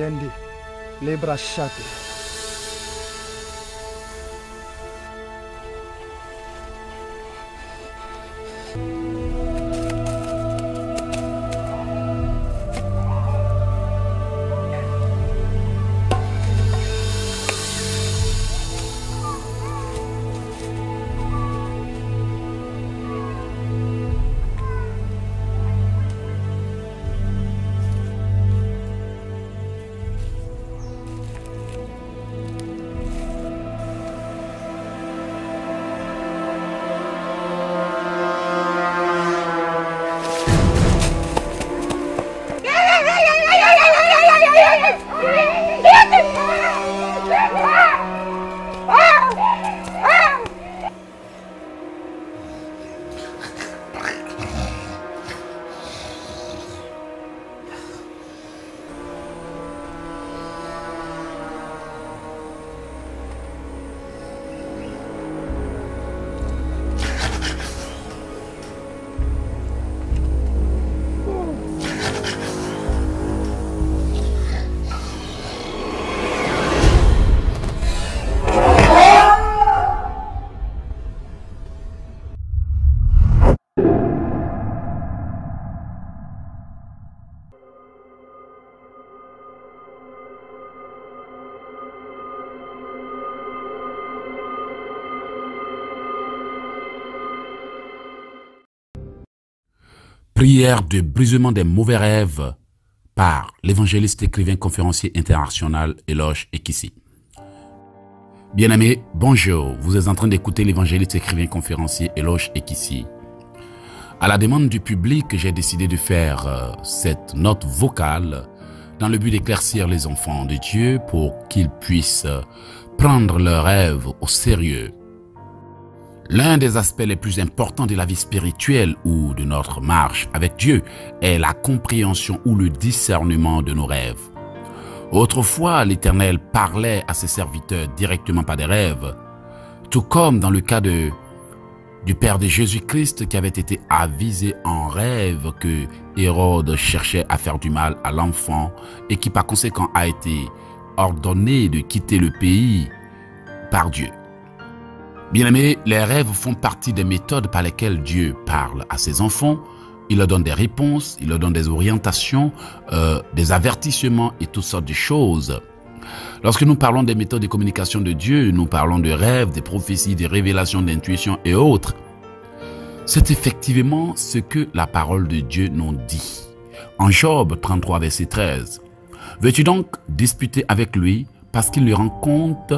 yendi libra shate. Prière de brisement des mauvais rêves par l'évangéliste écrivain conférencier international Eloge Ekissi. Bien-aimés, bonjour, vous êtes en train d'écouter l'évangéliste écrivain conférencier Eloge Ekissi. À la demande du public, j'ai décidé de faire cette note vocale dans le but d'éclaircir les enfants de Dieu pour qu'ils puissent prendre leurs rêves au sérieux. L'un des aspects les plus importants de la vie spirituelle ou de notre marche avec Dieu est la compréhension ou le discernement de nos rêves. Autrefois, l'Éternel parlait à ses serviteurs directement par des rêves, tout comme dans le cas du Père de Jésus-Christ qui avait été avisé en rêve que Hérode cherchait à faire du mal à l'enfant et qui par conséquent a été ordonné de quitter le pays par Dieu. Bien-aimés, les rêves font partie des méthodes par lesquelles Dieu parle à ses enfants. Il leur donne des réponses, il leur donne des orientations, des avertissements et toutes sortes de choses. Lorsque nous parlons des méthodes de communication de Dieu, nous parlons de rêves, des prophéties, des révélations, d'intuition et autres. C'est effectivement ce que la parole de Dieu nous dit. En Job 33, verset 13. Veux-tu donc disputer avec lui parce qu'il lui rend compte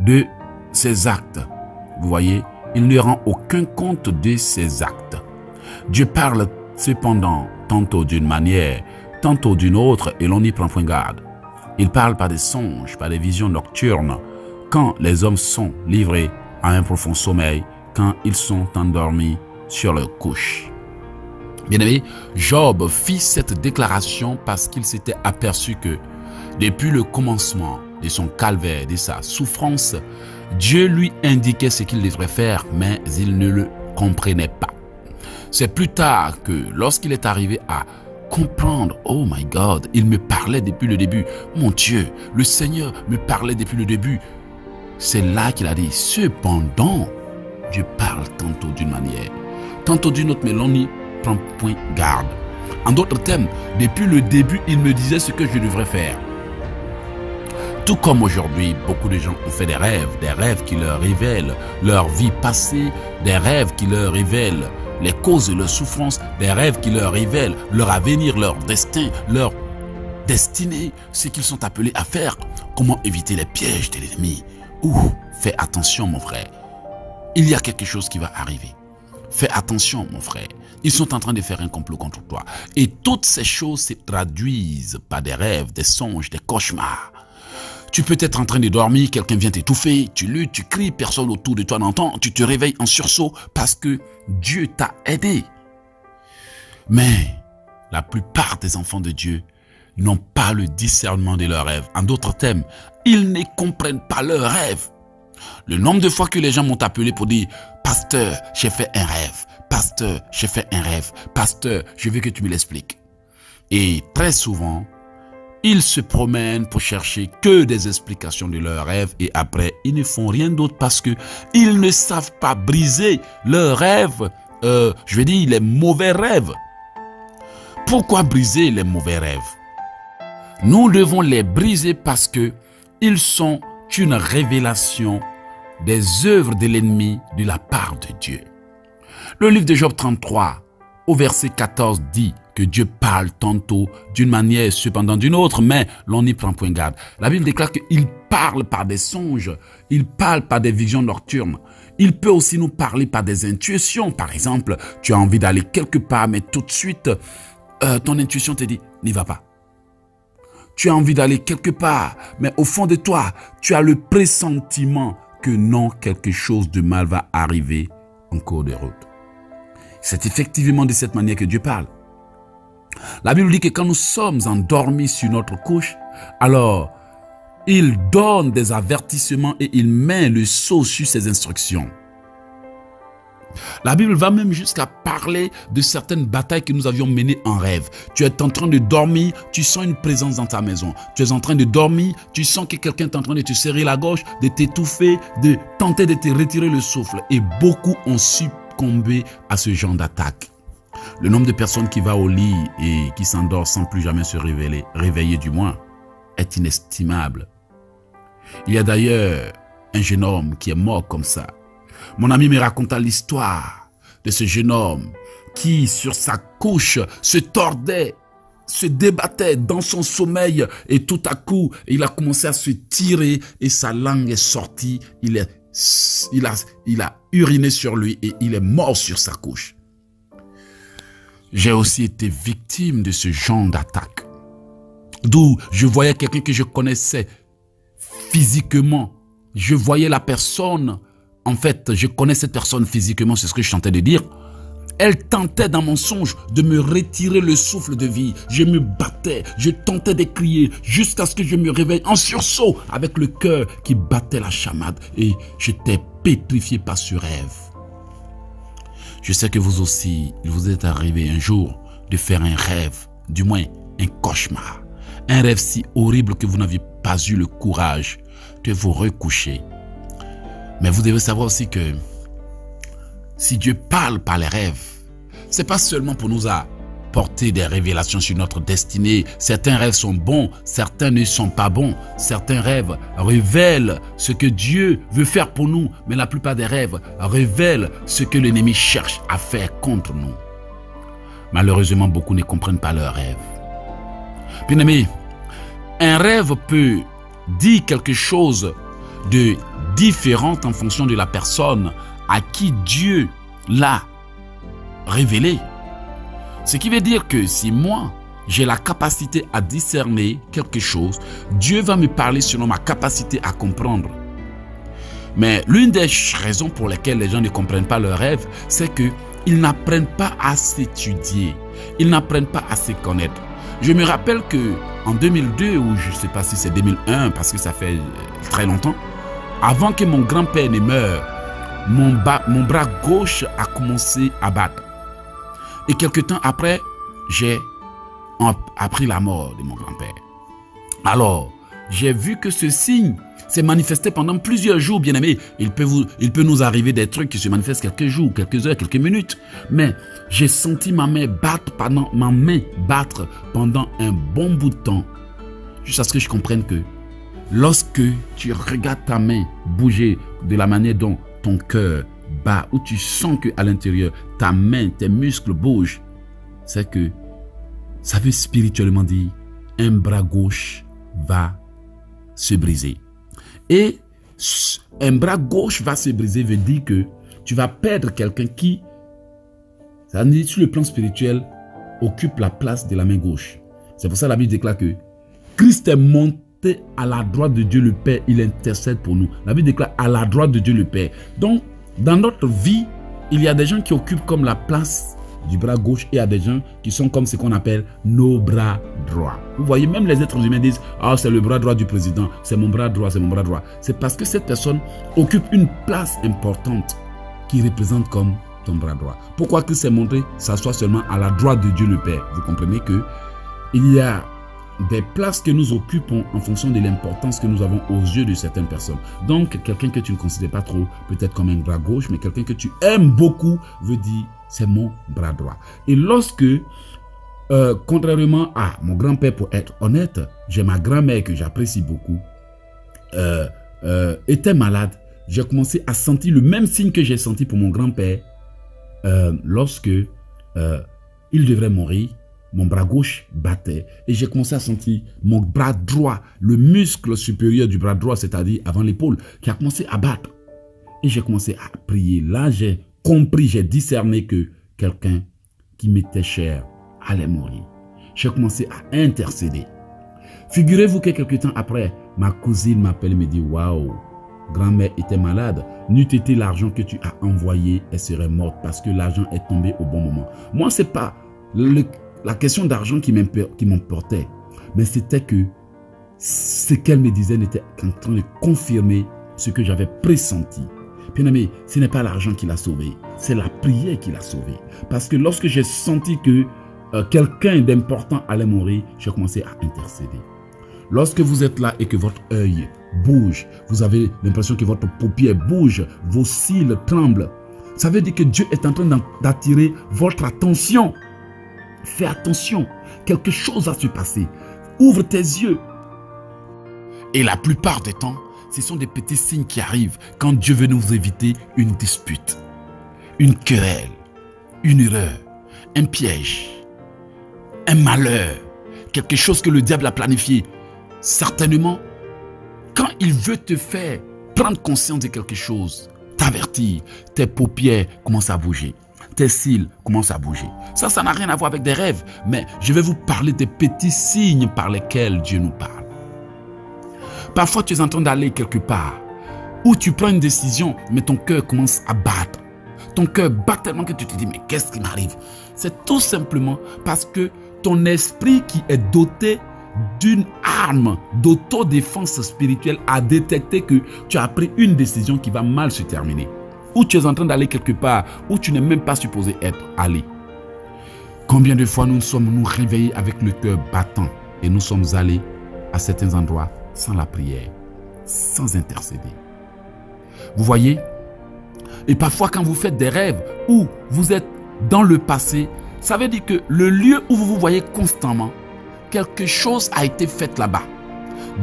de ses actes? Vous voyez, il ne rend aucun compte de ses actes. Dieu parle cependant tantôt d'une manière, tantôt d'une autre et l'on n'y prend point garde. Il parle par des songes, par des visions nocturnes, quand les hommes sont livrés à un profond sommeil, quand ils sont endormis sur leur couche. Bien-aimé, Job fit cette déclaration parce qu'il s'était aperçu que depuis le commencement de son calvaire, de sa souffrance, Dieu lui indiquait ce qu'il devrait faire, mais il ne le comprenait pas. C'est plus tard que lorsqu'il est arrivé à comprendre, oh my God, il me parlait depuis le début. Mon Dieu, le Seigneur me parlait depuis le début. C'est là qu'il a dit, cependant, Dieu parle tantôt d'une manière, tantôt d'une autre, mais l'on n'y prend point garde. En d'autres termes, depuis le début, il me disait ce que je devrais faire. Tout comme aujourd'hui, beaucoup de gens ont fait des rêves qui leur révèlent leur vie passée, des rêves qui leur révèlent les causes de leur souffrance, des rêves qui leur révèlent leur avenir, leur destin, leur destinée, ce qu'ils sont appelés à faire, comment éviter les pièges de l'ennemi. Fais attention mon frère, il y a quelque chose qui va arriver. Fais attention mon frère, ils sont en train de faire un complot contre toi. Et toutes ces choses se traduisent par des rêves, des songes, des cauchemars. Tu peux être en train de dormir, quelqu'un vient t'étouffer, tu luttes, tu cries, personne autour de toi n'entend, tu te réveilles en sursaut parce que Dieu t'a aidé. Mais la plupart des enfants de Dieu n'ont pas le discernement de leurs rêves. En d'autres termes, ils ne comprennent pas leurs rêves. Le nombre de fois que les gens m'ont appelé pour dire « Pasteur, j'ai fait un rêve. Pasteur, j'ai fait un rêve. Pasteur, je veux que tu me l'expliques. » Et très souvent, Ils se promènent pour chercher que des explications de leurs rêves et après, ils ne font rien d'autre parce que ils ne savent pas briser leurs rêves, je veux dire les mauvais rêves. Pourquoi briser les mauvais rêves? Nous devons les briser parce que ils sont une révélation des œuvres de l'ennemi de la part de Dieu. Le livre de Job 33, au verset 14, dit que Dieu parle tantôt d'une manière, cependant d'une autre, mais l'on n'y prend point garde. La Bible déclare qu'il parle par des songes, il parle par des visions nocturnes. Il peut aussi nous parler par des intuitions. Par exemple, tu as envie d'aller quelque part, mais tout de suite, ton intuition te dit, n'y va pas. Tu as envie d'aller quelque part, mais au fond de toi, tu as le pressentiment que non, quelque chose de mal va arriver en cours de route. C'est effectivement de cette manière que Dieu parle. La Bible dit que quand nous sommes endormis sur notre couche, alors il donne des avertissements et il met le sceau sur ses instructions. La Bible va même jusqu'à parler de certaines batailles que nous avions menées en rêve. Tu es en train de dormir, tu sens une présence dans ta maison. Tu es en train de dormir, tu sens que quelqu'un est en train de te serrer la gorge, de t'étouffer, de tenter de te retirer le souffle. Et beaucoup ont succombé à ce genre d'attaque. Le nombre de personnes qui va au lit et qui s'endort sans plus jamais se réveiller du moins, est inestimable. Il y a d'ailleurs un jeune homme qui est mort comme ça. Mon ami me raconta l'histoire de ce jeune homme qui, sur sa couche, se tordait, se débattait dans son sommeil et tout à coup, il a commencé à se tirer et sa langue est sortie. Il a uriné sur lui et il est mort sur sa couche. J'ai aussi été victime de ce genre d'attaque. D'où je voyais quelqu'un que je connaissais physiquement. Je voyais la personne. En fait, je connais cette personne physiquement, c'est ce que je tentais de dire. Elle tentait dans mon songe de me retirer le souffle de vie. Je me battais, je tentais de crier jusqu'à ce que je me réveille en sursaut avec le cœur qui battait la chamade. Et j'étais pétrifié par ce rêve. Je sais que vous aussi, il vous est arrivé un jour de faire un rêve, du moins un cauchemar. Un rêve si horrible que vous n'aviez pas eu le courage de vous recoucher. Mais vous devez savoir aussi que si Dieu parle par les rêves, ce n'est pas seulement pour nous apporter des révélations sur notre destinée. Certains rêves sont bons, certains ne sont pas bons. Certains rêves révèlent ce que Dieu veut faire pour nous, mais la plupart des rêves révèlent ce que l'ennemi cherche à faire contre nous. Malheureusement, beaucoup ne comprennent pas leurs rêves. Bien-aimés, un rêve peut dire quelque chose de différent en fonction de la personne à qui Dieu l'a révélé. Ce qui veut dire que si moi, j'ai la capacité à discerner quelque chose, Dieu va me parler selon ma capacité à comprendre. Mais l'une des raisons pour lesquelles les gens ne comprennent pas leurs rêves, c'est qu'ils n'apprennent pas à s'étudier. Ils n'apprennent pas à se connaître. Je me rappelle qu'en 2002, ou je ne sais pas si c'est 2001, parce que ça fait très longtemps, avant que mon grand-père ne meure, mon bras gauche a commencé à battre. Et quelque temps après, j'ai appris la mort de mon grand-père. Alors, j'ai vu que ce signe s'est manifesté pendant plusieurs jours, bien aimé. Il peut nous arriver des trucs qui se manifestent quelques jours, quelques heures, quelques minutes. Mais j'ai senti ma main battre pendant un bon bout de temps. Jusqu'à ce que je comprenne que lorsque tu regardes ta main bouger de la manière dont ton cœur bat, où tu sens qu'à l'intérieur, ta main, tes muscles bougent, c'est que ça veut spirituellement dire un bras gauche va se briser. Et un bras gauche va se briser veut dire que tu vas perdre quelqu'un qui, ça veut dire sur le plan spirituel, occupe la place de la main gauche. C'est pour ça que la Bible déclare que Christ est monté à la droite de Dieu le Père, il intercède pour nous. La Bible déclare à la droite de Dieu le Père. Donc, dans notre vie, il y a des gens qui occupent comme la place du bras gauche et il y a des gens qui sont comme ce qu'on appelle nos bras droits. Vous voyez, même les êtres humains disent « Ah, c'est le bras droit du président, c'est mon bras droit, c'est mon bras droit. » C'est parce que cette personne occupe une place importante qui représente comme ton bras droit. Pourquoi Christ s'est montré s'assoit seulement à la droite de Dieu le Père? Vous comprenez que il y a des places que nous occupons en fonction de l'importance que nous avons aux yeux de certaines personnes. Donc, quelqu'un que tu ne considères pas trop, peut-être comme un bras gauche, mais quelqu'un que tu aimes beaucoup, veut dire, c'est mon bras droit. Et lorsque, contrairement à mon grand-père, pour être honnête, j'ai ma grand-mère que j'apprécie beaucoup, était malade, j'ai commencé à sentir le même signe que j'ai senti pour mon grand-père lorsque il devrait mourir. Mon bras gauche battait et j'ai commencé à sentir mon bras droit, le muscle supérieur du bras droit, c'est-à-dire avant l'épaule, qui a commencé à battre. Et j'ai commencé à prier. Là, j'ai compris, j'ai discerné que quelqu'un qui m'était cher allait mourir. J'ai commencé à intercéder. Figurez-vous que quelque temps après, ma cousine m'appelle et me dit « Waouh, grand-mère était malade. N'eût été l'argent que tu as envoyé, elle serait morte parce que l'argent est tombé au bon moment. » Moi, ce n'est pas la question d'argent qui m'emportait, mais c'était que ce qu'elle me disait n'était qu'en train de confirmer ce que j'avais pressenti. Bien aimé, ce n'est pas l'argent qui l'a sauvé, c'est la prière qui l'a sauvé. Parce que lorsque j'ai senti que quelqu'un d'important allait mourir, j'ai commencé à intercéder. Lorsque vous êtes là et que votre œil bouge, vous avez l'impression que votre paupière bouge, vos cils tremblent, ça veut dire que Dieu est en train d'attirer votre attention. Fais attention, quelque chose va se passer. Ouvre tes yeux. Et la plupart des temps, ce sont des petits signes qui arrivent quand Dieu veut nous éviter une dispute, une querelle, une erreur, un piège, un malheur, quelque chose que le diable a planifié. Certainement, quand il veut te faire prendre conscience de quelque chose, t'avertir, tes paupières commencent à bouger. Tes cils commencent à bouger. Ça n'a rien à voir avec des rêves, mais je vais vous parler des petits signes par lesquels Dieu nous parle. Parfois, tu es en train d'aller quelque part, où tu prends une décision, mais ton cœur commence à battre. Ton cœur bat tellement que tu te dis, mais qu'est-ce qui m'arrive? C'est tout simplement parce que ton esprit qui est doté d'une arme d'autodéfense spirituelle a détecté que tu as pris une décision qui va mal se terminer. Ou tu es en train d'aller quelque part où tu n'es même pas supposé être allé. Combien de fois nous sommes réveillés avec le cœur battant et nous sommes allés à certains endroits sans la prière, sans intercéder. Vous voyez? Et parfois quand vous faites des rêves où vous êtes dans le passé, ça veut dire que le lieu où vous vous voyez constamment, quelque chose a été fait là-bas.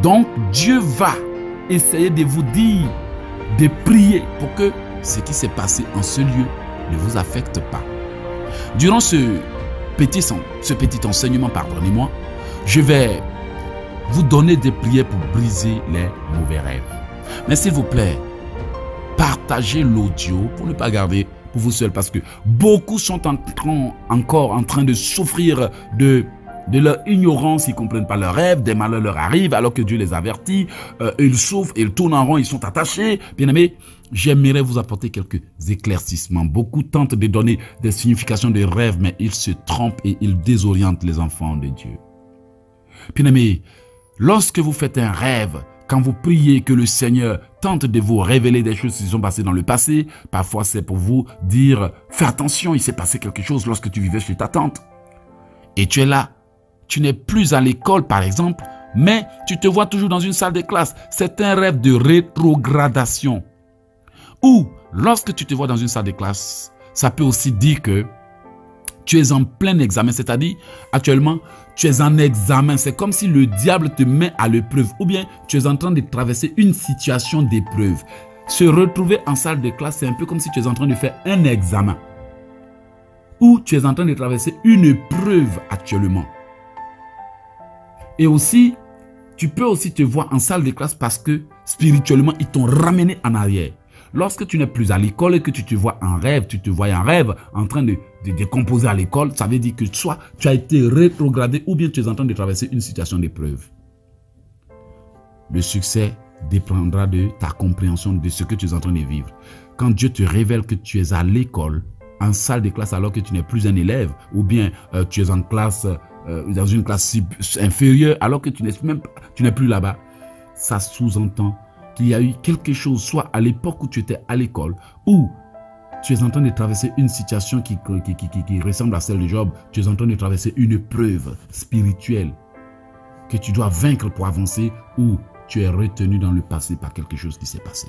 Donc Dieu va essayer de vous dire, de prier pour que ce qui s'est passé en ce lieu ne vous affecte pas. Durant ce petit enseignement, pardonnez-moi, je vais vous donner des prières pour briser les mauvais rêves. Mais s'il vous plaît, partagez l'audio pour ne pas garder pour vous seul, parce que beaucoup sont encore en train de souffrir de leur ignorance, ils ne comprennent pas leurs rêves, des malheurs leur arrivent alors que Dieu les avertit, ils souffrent, ils tournent en rond, ils sont attachés. Bien aimé, j'aimerais vous apporter quelques éclaircissements. Beaucoup tentent de donner des significations de rêves, mais ils se trompent et ils désorientent les enfants de Dieu. Bien aimé, lorsque vous faites un rêve, quand vous priez que le Seigneur tente de vous révéler des choses qui se sont passées dans le passé, parfois c'est pour vous dire, fais attention, il s'est passé quelque chose lorsque tu vivais chez ta tante. Et tu es là. Tu n'es plus à l'école, par exemple, mais tu te vois toujours dans une salle de classe. C'est un rêve de rétrogradation. Ou, lorsque tu te vois dans une salle de classe, ça peut aussi dire que tu es en plein examen. C'est-à-dire, actuellement, tu es en examen. C'est comme si le diable te met à l'épreuve. Ou bien, tu es en train de traverser une situation d'épreuve. Se retrouver en salle de classe, c'est un peu comme si tu es en train de faire un examen. Ou tu es en train de traverser une épreuve actuellement. Et aussi, tu peux aussi te voir en salle de classe parce que spirituellement, ils t'ont ramené en arrière. Lorsque tu n'es plus à l'école et que tu te vois en rêve, tu te vois en rêve en train de composer à l'école, ça veut dire que soit tu as été rétrogradé ou bien tu es en train de traverser une situation d'épreuve. Le succès dépendra de ta compréhension de ce que tu es en train de vivre. Quand Dieu te révèle que tu es à l'école, en salle de classe alors que tu n'es plus un élève, ou bien tu es en classe... dans une classe inférieure alors que tu n'es plus là-bas, ça sous-entend qu'il y a eu quelque chose, soit à l'époque où tu étais à l'école, ou tu es en train de traverser une situation qui ressemble à celle de Job, tu es en train de traverser une épreuve spirituelle. que tu dois vaincre pour avancer ou tu es retenu dans le passé par quelque chose qui s'est passé.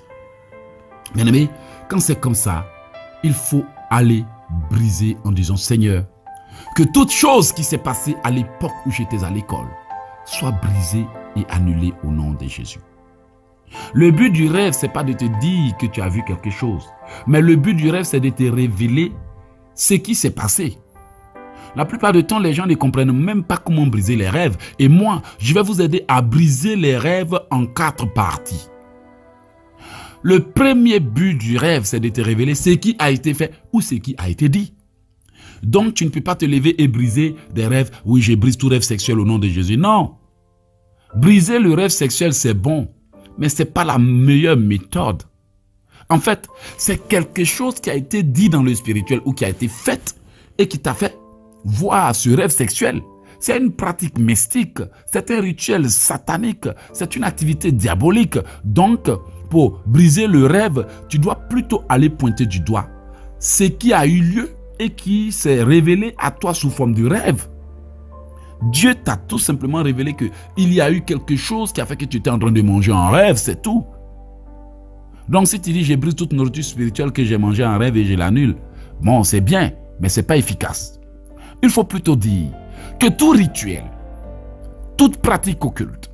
Bien-aimé, quand c'est comme ça, il faut aller briser en disant, Seigneur, que toute chose qui s'est passée à l'époque où j'étais à l'école soit brisée et annulée au nom de Jésus. Le but du rêve, ce n'est pas de te dire que tu as vu quelque chose, mais le but du rêve, c'est de te révéler ce qui s'est passé. La plupart du temps, les gens ne comprennent même pas comment briser les rêves. Et moi, je vais vous aider à briser les rêves en 4 parties. Le premier but du rêve, c'est de te révéler ce qui a été fait ou ce qui a été dit. Donc, tu ne peux pas te lever et briser des rêves. Oui, je brise tout rêve sexuel au nom de Jésus. Non. Briser le rêve sexuel, c'est bon, mais ce n'est pas la meilleure méthode. En fait, c'est quelque chose qui a été dit dans le spirituel ou qui a été fait et qui t'a fait voir ce rêve sexuel. C'est une pratique mystique, c'est un rituel satanique, c'est une activité diabolique. Donc, pour briser le rêve, tu dois plutôt aller pointer du doigt ce qui a eu lieu et qui s'est révélé à toi sous forme de rêve. Dieu t'a tout simplement révélé qu'il y a eu quelque chose qui a fait que tu étais en train de manger en rêve, c'est tout. Donc si tu dis, je brise toute nourriture spirituelle que j'ai mangée en rêve et je l'annule, bon, c'est bien, mais ce n'est pas efficace. Il faut plutôt dire que tout rituel, toute pratique occulte,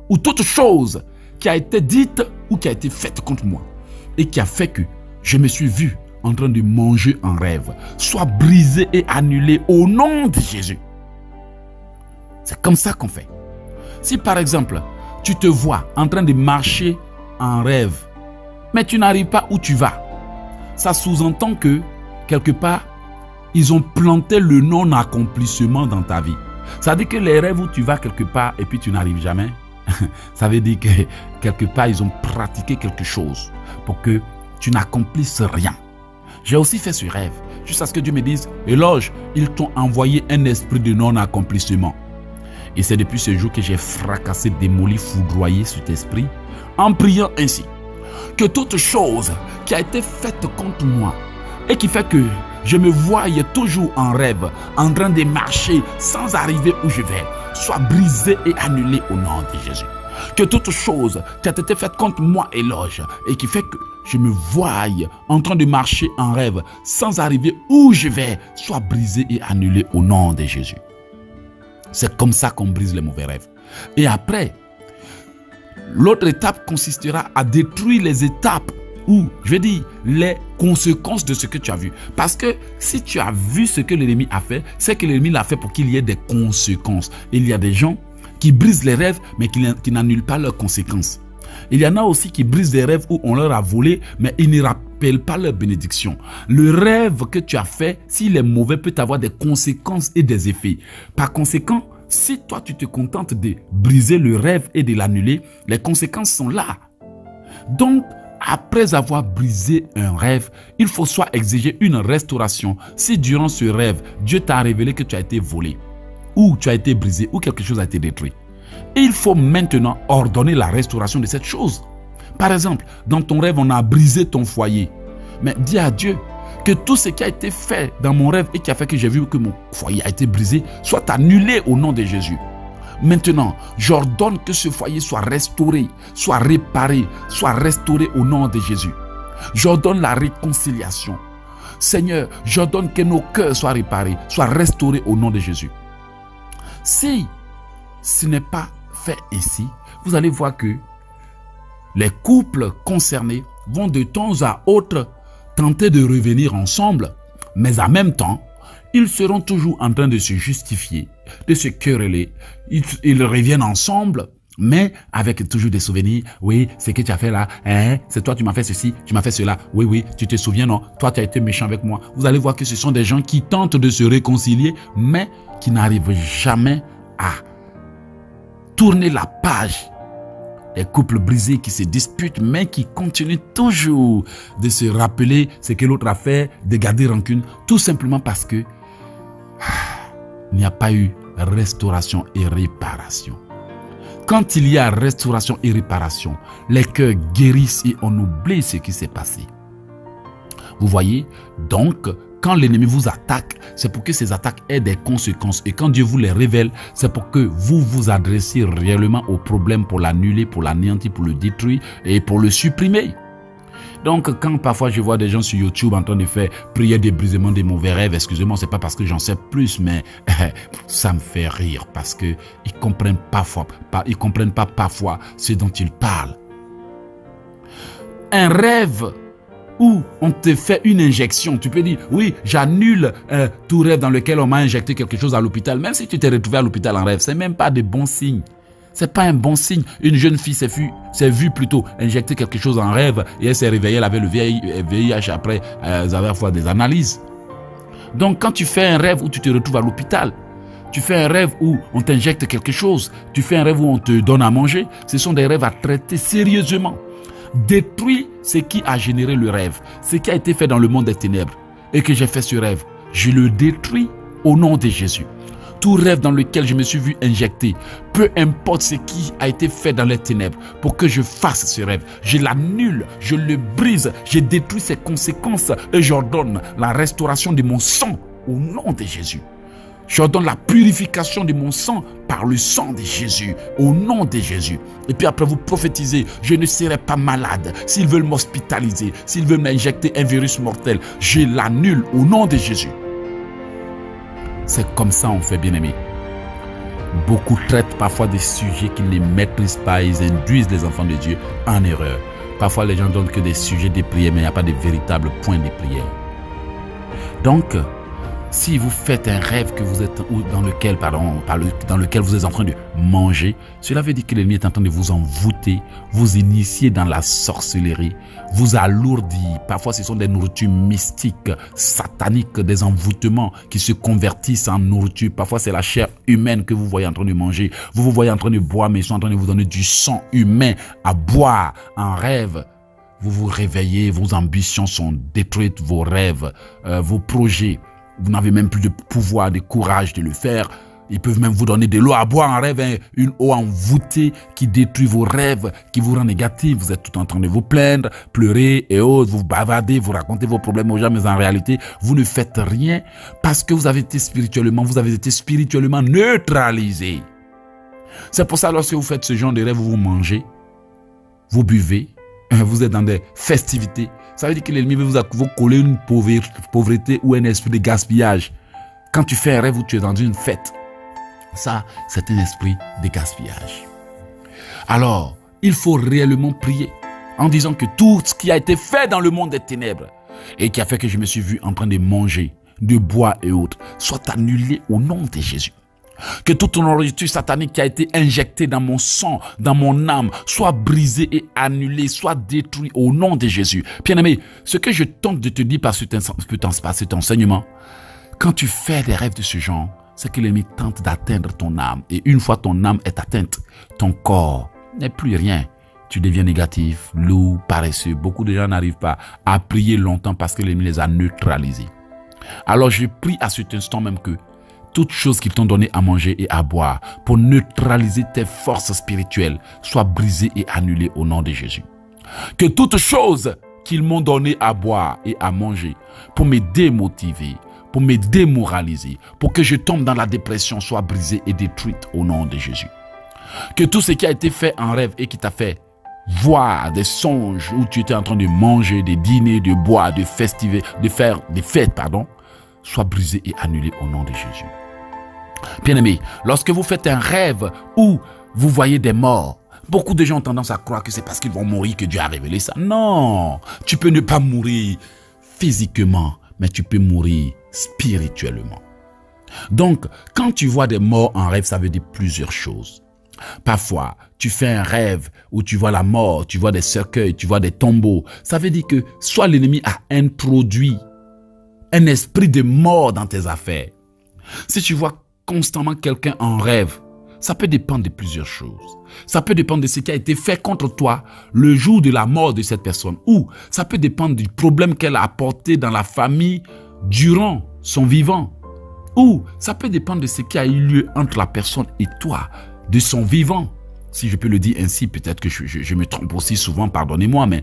ou toute chose qui a été dite ou qui a été faite contre moi, et qui a fait que je me suis vu en train de manger en rêve, soit brisée et annulée au nom de Jésus. C'est comme ça qu'on fait. Si par exemple, tu te vois en train de marcher en rêve, mais tu n'arrives pas où tu vas, ça sous-entend que, quelque part, ils ont planté le non-accomplissement dans ta vie. Ça veut dire que les rêves où tu vas quelque part et puis tu n'arrives jamais, ça veut dire que quelque part, ils ont pratiqué quelque chose pour que tu n'accomplisses rien. J'ai aussi fait ce rêve, jusqu'à ce que Dieu me dise, éloge, ils t'ont envoyé un esprit de non-accomplissement. Et c'est depuis ce jour que j'ai fracassé, démoli, foudroyé cet esprit, en priant ainsi, que toute chose qui a été faite contre moi et qui fait que je me voyais toujours en rêve, en train de marcher sans arriver où je vais, soit brisée et annulée au nom de Jésus. Que toute chose qui a été faite contre moi, éloge, et qui fait que je me voie en train de marcher en rêve sans arriver où je vais, soit brisée et annulée au nom de Jésus. C'est comme ça qu'on brise les mauvais rêves. Et après, l'autre étape consistera à détruire les étapes ou, je vais dire, les conséquences de ce que tu as vu. Parce que si tu as vu ce que l'ennemi a fait, c'est que l'ennemi l'a fait pour qu'il y ait des conséquences. Il y a des gens qui brisent les rêves, mais qui n'annulent pas leurs conséquences. Il y en a aussi qui brisent des rêves où on leur a volé, mais ils ne rappellent pas leur bénédiction. Le rêve que tu as fait, s'il est mauvais, peut avoir des conséquences et des effets. Par conséquent, si toi tu te contentes de briser le rêve et de l'annuler, les conséquences sont là. Donc, après avoir brisé un rêve, il faut soit exiger une restauration. Si durant ce rêve, Dieu t'a révélé que tu as été volé, ou tu as été brisé, ou quelque chose a été détruit. Et il faut maintenant ordonner la restauration de cette chose. Par exemple, dans ton rêve, on a brisé ton foyer. Mais dis à Dieu que tout ce qui a été fait dans mon rêve et qui a fait que j'ai vu que mon foyer a été brisé, soit annulé au nom de Jésus. Maintenant, j'ordonne que ce foyer soit restauré, soit réparé, soit restauré au nom de Jésus. J'ordonne la réconciliation. Seigneur, j'ordonne que nos cœurs soient réparés, soient restaurés au nom de Jésus. Si ce n'est pas fait ici, vous allez voir que les couples concernés vont de temps à autre tenter de revenir ensemble, mais en même temps, ils seront toujours en train de se justifier, de se quereller. Ils reviennent ensemble, mais avec toujours des souvenirs. Oui, c'est que tu as fait là, hein? C'est toi, tu m'as fait ceci, tu m'as fait cela. Oui, oui, tu te souviens, non? Toi, tu as été méchant avec moi. Vous allez voir que ce sont des gens qui tentent de se réconcilier, mais qui n'arrivent jamais à tourner la page. Les couples brisés qui se disputent, mais qui continuent toujours de se rappeler ce que l'autre a fait, de garder rancune, tout simplement parce que il n'y a pas eu restauration et réparation. Quand il y a restauration et réparation, les cœurs guérissent et on oublie ce qui s'est passé. Vous voyez, donc, quand l'ennemi vous attaque, c'est pour que ces attaques aient des conséquences. Et quand Dieu vous les révèle, c'est pour que vous vous adressiez réellement au problème pour l'annuler, pour l'anéantir, pour le détruire et pour le supprimer. Donc, quand parfois je vois des gens sur YouTube en train de faire prière de brisement des mauvais rêves, excusez-moi, c'est pas parce que j'en sais plus, mais ça me fait rire parce que ils comprennent pas parfois ce dont ils parlent. Un rêve où on te fait une injection, tu peux dire, oui, j'annule tout rêve dans lequel on m'a injecté quelque chose à l'hôpital. Même si tu t'es retrouvé à l'hôpital en rêve, c'est même pas de bons signes. C'est pas un bon signe. Une jeune fille s'est vue plutôt injecter quelque chose en rêve et elle s'est réveillée, elle avait le VIH après avoir fait des analyses. Donc quand tu fais un rêve où tu te retrouves à l'hôpital, tu fais un rêve où on t'injecte quelque chose, tu fais un rêve où on te donne à manger, ce sont des rêves à traiter sérieusement. Détruis ce qui a généré le rêve, ce qui a été fait dans le monde des ténèbres et que j'ai fait ce rêve. Je le détruis au nom de Jésus. Tout rêve dans lequel je me suis vu injecter, peu importe ce qui a été fait dans les ténèbres, pour que je fasse ce rêve, je l'annule, je le brise, je détruis ses conséquences et j'ordonne la restauration de mon sang au nom de Jésus. J'ordonne la purification de mon sang par le sang de Jésus, au nom de Jésus. Et puis après vous prophétisez, je ne serai pas malade. S'ils veulent m'hospitaliser, s'ils veulent m'injecter un virus mortel, je l'annule au nom de Jésus. C'est comme ça on fait, bien-aimé. Beaucoup traitent parfois des sujets qu'ils ne maîtrisent pas. Ils induisent les enfants de Dieu en erreur. Parfois les gens donnent que des sujets de prière, mais il n'y a pas de véritable point de prière. Donc, si vous faites un rêve que vous êtes dans lequel vous êtes en train de manger, cela veut dire que l'ennemi est en train de vous envoûter, vous initier dans la sorcellerie, vous alourdir. Parfois, ce sont des nourritures mystiques, sataniques, des envoûtements qui se convertissent en nourriture. Parfois, c'est la chair humaine que vous voyez en train de manger. Vous vous voyez en train de boire, mais ils sont en train de vous donner du sang humain à boire en rêve. Vous vous réveillez, vos ambitions sont détruites, vos rêves, vos projets. Vous n'avez même plus de pouvoir, de courage de le faire. Ils peuvent même vous donner de l'eau à boire en rêve, hein, une eau envoûtée qui détruit vos rêves, qui vous rend négatif. Vous êtes tout en train de vous plaindre, pleurer et autres. Vous bavardez, vous racontez vos problèmes aux gens, mais en réalité, vous ne faites rien parce que vous avez été spirituellement neutralisé. C'est pour ça, lorsque vous faites ce genre de rêve, vous mangez, vous buvez, vous êtes dans des festivités, ça veut dire que l'ennemi veut vous coller une pauvreté ou un esprit de gaspillage. Quand tu fais un rêve où tu es dans une fête, ça, c'est un esprit de gaspillage. Alors, il faut réellement prier en disant que tout ce qui a été fait dans le monde des ténèbres et qui a fait que je me suis vu en train de manger, de boire et autres, soit annulé au nom de Jésus. Que toute nourriture satanique qui a été injectée dans mon sang, dans mon âme, soit brisée et annulée, soit détruite au nom de Jésus. Bien-aimé, ce que je tente de te dire par cet enseignement, quand tu fais des rêves de ce genre, c'est que l'ennemi tente d'atteindre ton âme. Et une fois ton âme est atteinte, ton corps n'est plus rien. Tu deviens négatif, lourd, paresseux. Beaucoup de gens n'arrivent pas à prier longtemps parce que l'ennemi les a neutralisés. Alors je prie à cet instant même que toutes choses qu'ils t'ont donné à manger et à boire pour neutraliser tes forces spirituelles soient brisées et annulées au nom de Jésus. Que toutes choses qu'ils m'ont donné à boire et à manger pour me démotiver, pour me démoraliser, pour que je tombe dans la dépression soient brisées et détruites au nom de Jésus. Que tout ce qui a été fait en rêve et qui t'a fait voir des songes où tu étais en train de manger, de dîner, de boire, de festiver, de faire des fêtes, soit brisé et annulé au nom de Jésus. Bien-aimés, lorsque vous faites un rêve où vous voyez des morts, beaucoup de gens ont tendance à croire que c'est parce qu'ils vont mourir que Dieu a révélé ça. Non, tu peux ne pas mourir physiquement, mais tu peux mourir spirituellement. Donc, quand tu vois des morts en rêve, ça veut dire plusieurs choses. Parfois, tu fais un rêve où tu vois la mort, tu vois des cercueils, tu vois des tombeaux. Ça veut dire que soit l'ennemi a introduit un esprit de mort dans tes affaires. Si tu vois constamment quelqu'un en rêve, ça peut dépendre de plusieurs choses. Ça peut dépendre de ce qui a été fait contre toi le jour de la mort de cette personne. Ou ça peut dépendre du problème qu'elle a apporté dans la famille durant son vivant. Ou ça peut dépendre de ce qui a eu lieu entre la personne et toi, de son vivant. Si je peux le dire ainsi, peut-être que je me trompe aussi souvent, pardonnez-moi, mais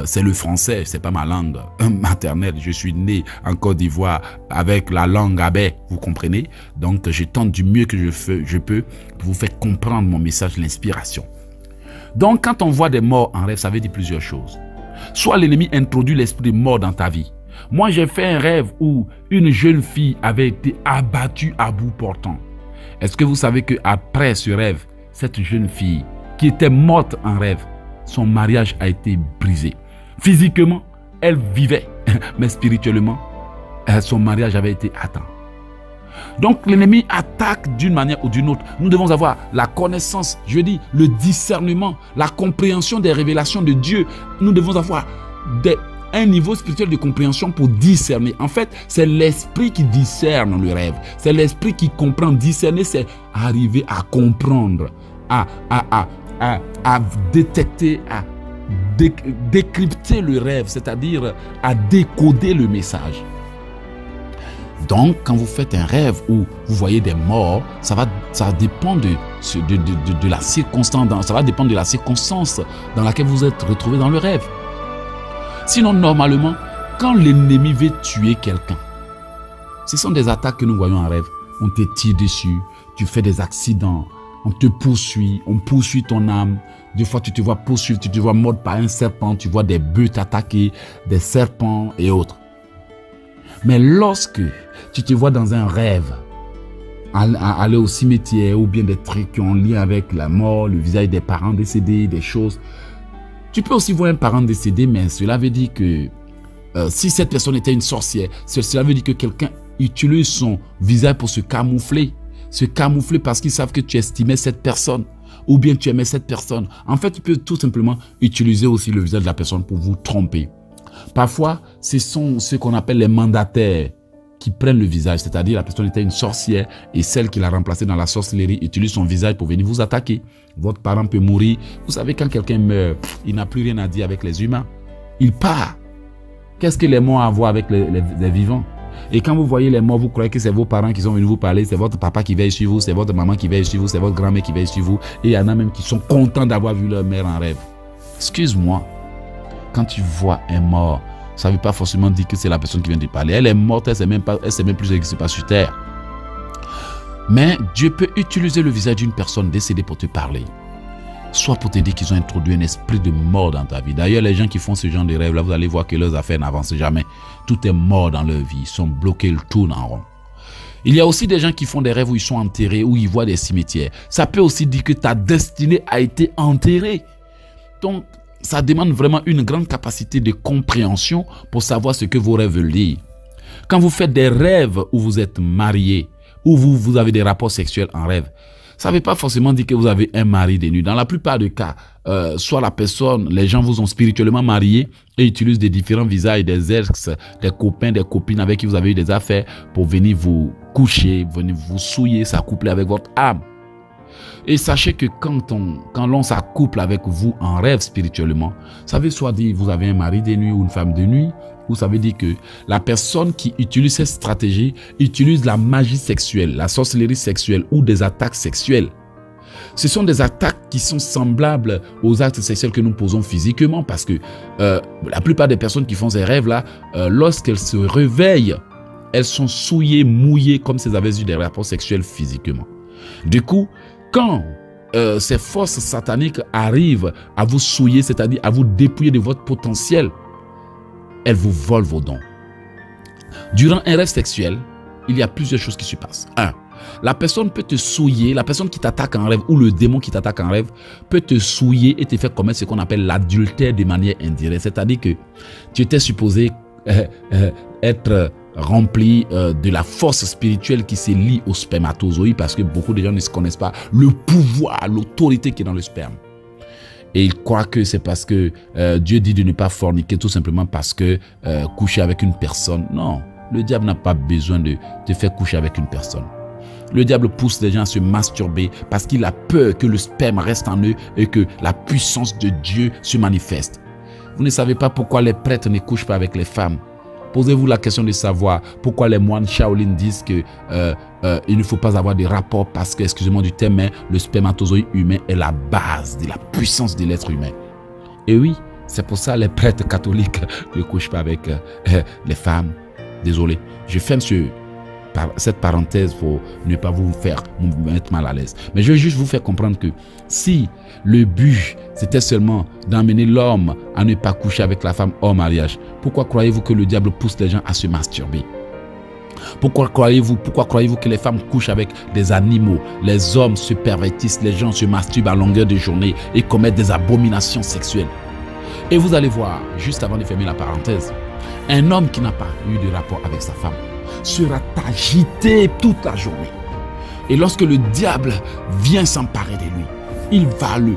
c'est le français, c'est pas ma langue maternelle. Je suis né en Côte d'Ivoire avec la langue abé, vous comprenez? Donc, je tente du mieux que je peux pour vous faire comprendre mon message, l'inspiration. Donc, quand on voit des morts en rêve, ça veut dire plusieurs choses. Soit l'ennemi introduit l'esprit de mort dans ta vie. Moi, j'ai fait un rêve où une jeune fille avait été abattue à bout portant. Est-ce que vous savez qu'après ce rêve, cette jeune fille qui était morte en rêve, son mariage a été brisé. Physiquement, elle vivait, mais spirituellement, son mariage avait été atteint. Donc l'ennemi attaque d'une manière ou d'une autre. Nous devons avoir la connaissance, je dis le discernement, la compréhension des révélations de Dieu. Nous devons avoir un niveau spirituel de compréhension pour discerner. En fait, c'est l'esprit qui discerne le rêve. C'est l'esprit qui comprend. Discerner, c'est arriver à comprendre, à détecter, à décrypter le rêve, c'est-à-dire à décoder le message. Donc, quand vous faites un rêve où vous voyez des morts, ça dépend de la circonstance, ça va dépendre de la circonstance dans laquelle vous êtes retrouvé dans le rêve. Sinon, normalement, quand l'ennemi veut tuer quelqu'un, ce sont des attaques que nous voyons en rêve. On te tire dessus, tu fais des accidents, on te poursuit, on poursuit ton âme. Des fois, tu te vois poursuivre, tu te vois mordre par un serpent, tu vois des bœufs t'attaquer, des serpents et autres. Mais lorsque tu te vois dans un rêve, aller au cimetière ou bien des trucs qui ont lien avec la mort, le visage des parents décédés, des choses. Tu peux aussi voir un parent décédé, mais cela veut dire que si cette personne était une sorcière, cela veut dire que quelqu'un utilise son visage pour se camoufler. Se camoufler parce qu'ils savent que tu estimais cette personne ou bien tu aimais cette personne. En fait, tu peux tout simplement utiliser aussi le visage de la personne pour vous tromper. Parfois, ce sont ceux qu'on appelle les mandataires qui prennent le visage, c'est-à-dire la personne était une sorcière et celle qui l'a remplacée dans la sorcellerie utilise son visage pour venir vous attaquer. Votre parent peut mourir. Vous savez, quand quelqu'un meurt, il n'a plus rien à dire avec les humains. Il part. Qu'est-ce que les morts ont à voir avec les vivants? Et quand vous voyez les morts, vous croyez que c'est vos parents qui sont venus vous parler, c'est votre papa qui veille sur vous, c'est votre maman qui veille sur vous, c'est votre grand-mère qui veille sur vous. Et il y en a même qui sont contents d'avoir vu leur mère en rêve. Excuse-moi, quand tu vois un mort, ça ne veut pas forcément dire que c'est la personne qui vient de parler. Elle est morte, elle ne sait même plus ce qui se passe sur terre. Mais Dieu peut utiliser le visage d'une personne décédée pour te parler. Soit pour te dire qu'ils ont introduit un esprit de mort dans ta vie. D'ailleurs, les gens qui font ce genre de rêve, là, vous allez voir que leurs affaires n'avancent jamais. Tout est mort dans leur vie. Ils sont bloqués, ils tournent en rond. Il y a aussi des gens qui font des rêves où ils sont enterrés, où ils voient des cimetières. Ça peut aussi dire que ta destinée a été enterrée. Donc, ça demande vraiment une grande capacité de compréhension pour savoir ce que vos rêves veulent dire. Quand vous faites des rêves où vous êtes marié, où vous avez des rapports sexuels en rêve, ça ne veut pas forcément dire que vous avez un mari de nuit. Dans la plupart des cas, soit la personne, les gens vous ont spirituellement marié et utilisent des différents visages, des ex, des copains, des copines avec qui vous avez eu des affaires pour venir vous coucher, venir vous souiller, s'accoupler avec votre âme. Et sachez que quand l'on s'accouple avec vous en rêve spirituellement, ça veut soit dire que vous avez un mari de nuit ou une femme de nuit, ou ça veut dire que la personne qui utilise cette stratégie utilise la magie sexuelle, la sorcellerie sexuelle ou des attaques sexuelles. Ce sont des attaques qui sont semblables aux actes sexuels que nous posons physiquement parce que la plupart des personnes qui font ces rêves-là, lorsqu'elles se réveillent, elles sont souillées, mouillées comme si elles avaient eu des rapports sexuels physiquement. Du coup, quand ces forces sataniques arrivent à vous souiller, c'est-à-dire à vous dépouiller de votre potentiel, elles vous volent vos dons. Durant un rêve sexuel, il y a plusieurs choses qui se passent. 1. La personne peut te souiller, la personne qui t'attaque en rêve ou le démon qui t'attaque en rêve peut te souiller et te faire commettre ce qu'on appelle l'adultère de manière indirecte. C'est-à-dire que tu étais supposé être rempli de la force spirituelle qui se lie au spermatozoïde parce que beaucoup de gens ne se connaissent pas le pouvoir, l'autorité qui est dans le sperme. Et ils croient que c'est parce que Dieu dit de ne pas forniquer tout simplement parce que coucher avec une personne. Non, le diable n'a pas besoin de te faire coucher avec une personne. Le diable pousse les gens à se masturber parce qu'il a peur que le sperme reste en eux et que la puissance de Dieu se manifeste. Vous ne savez pas pourquoi les prêtres ne couchent pas avec les femmes. Posez-vous la question de savoir pourquoi les moines Shaolin disent que il ne faut pas avoir de rapport parce que, excusez-moi du terme, mais le spermatozoïde humain est la base de la puissance de l'être humain. Et oui, C'est pour ça que les prêtres catholiques ne couchent pas avec les femmes. Désolé, je ferme cette parenthèse pour ne pas vous mettre mal à l'aise. Mais je veux juste vous faire comprendre que si le but c'était seulement d'amener l'homme à ne pas coucher avec la femme hors mariage, pourquoi croyez-vous que le diable pousse les gens à se masturber? Pourquoi croyez-vous que les femmes couchent avec des animaux? Les hommes se pervertissent, les gens se masturbent à longueur de journée et commettent des abominations sexuelles. Et vous allez voir, juste avant de fermer la parenthèse, un homme qui n'a pas eu de rapport avec sa femme sera agité toute la journée. Et lorsque le diable vient s'emparer de lui, il va le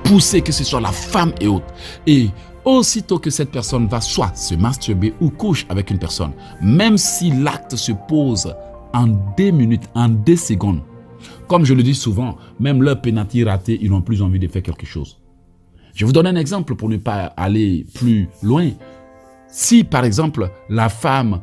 pousser, que ce soit la femme et autres. Et aussitôt que cette personne va soit se masturber ou couche avec une personne, même si l'acte se pose en 2 minutes, en 2 secondes, comme je le dis souvent, même leur pénalty raté, ils n'ont plus envie de faire quelque chose. Je vous donne un exemple pour ne pas aller plus loin. Si par exemple la femme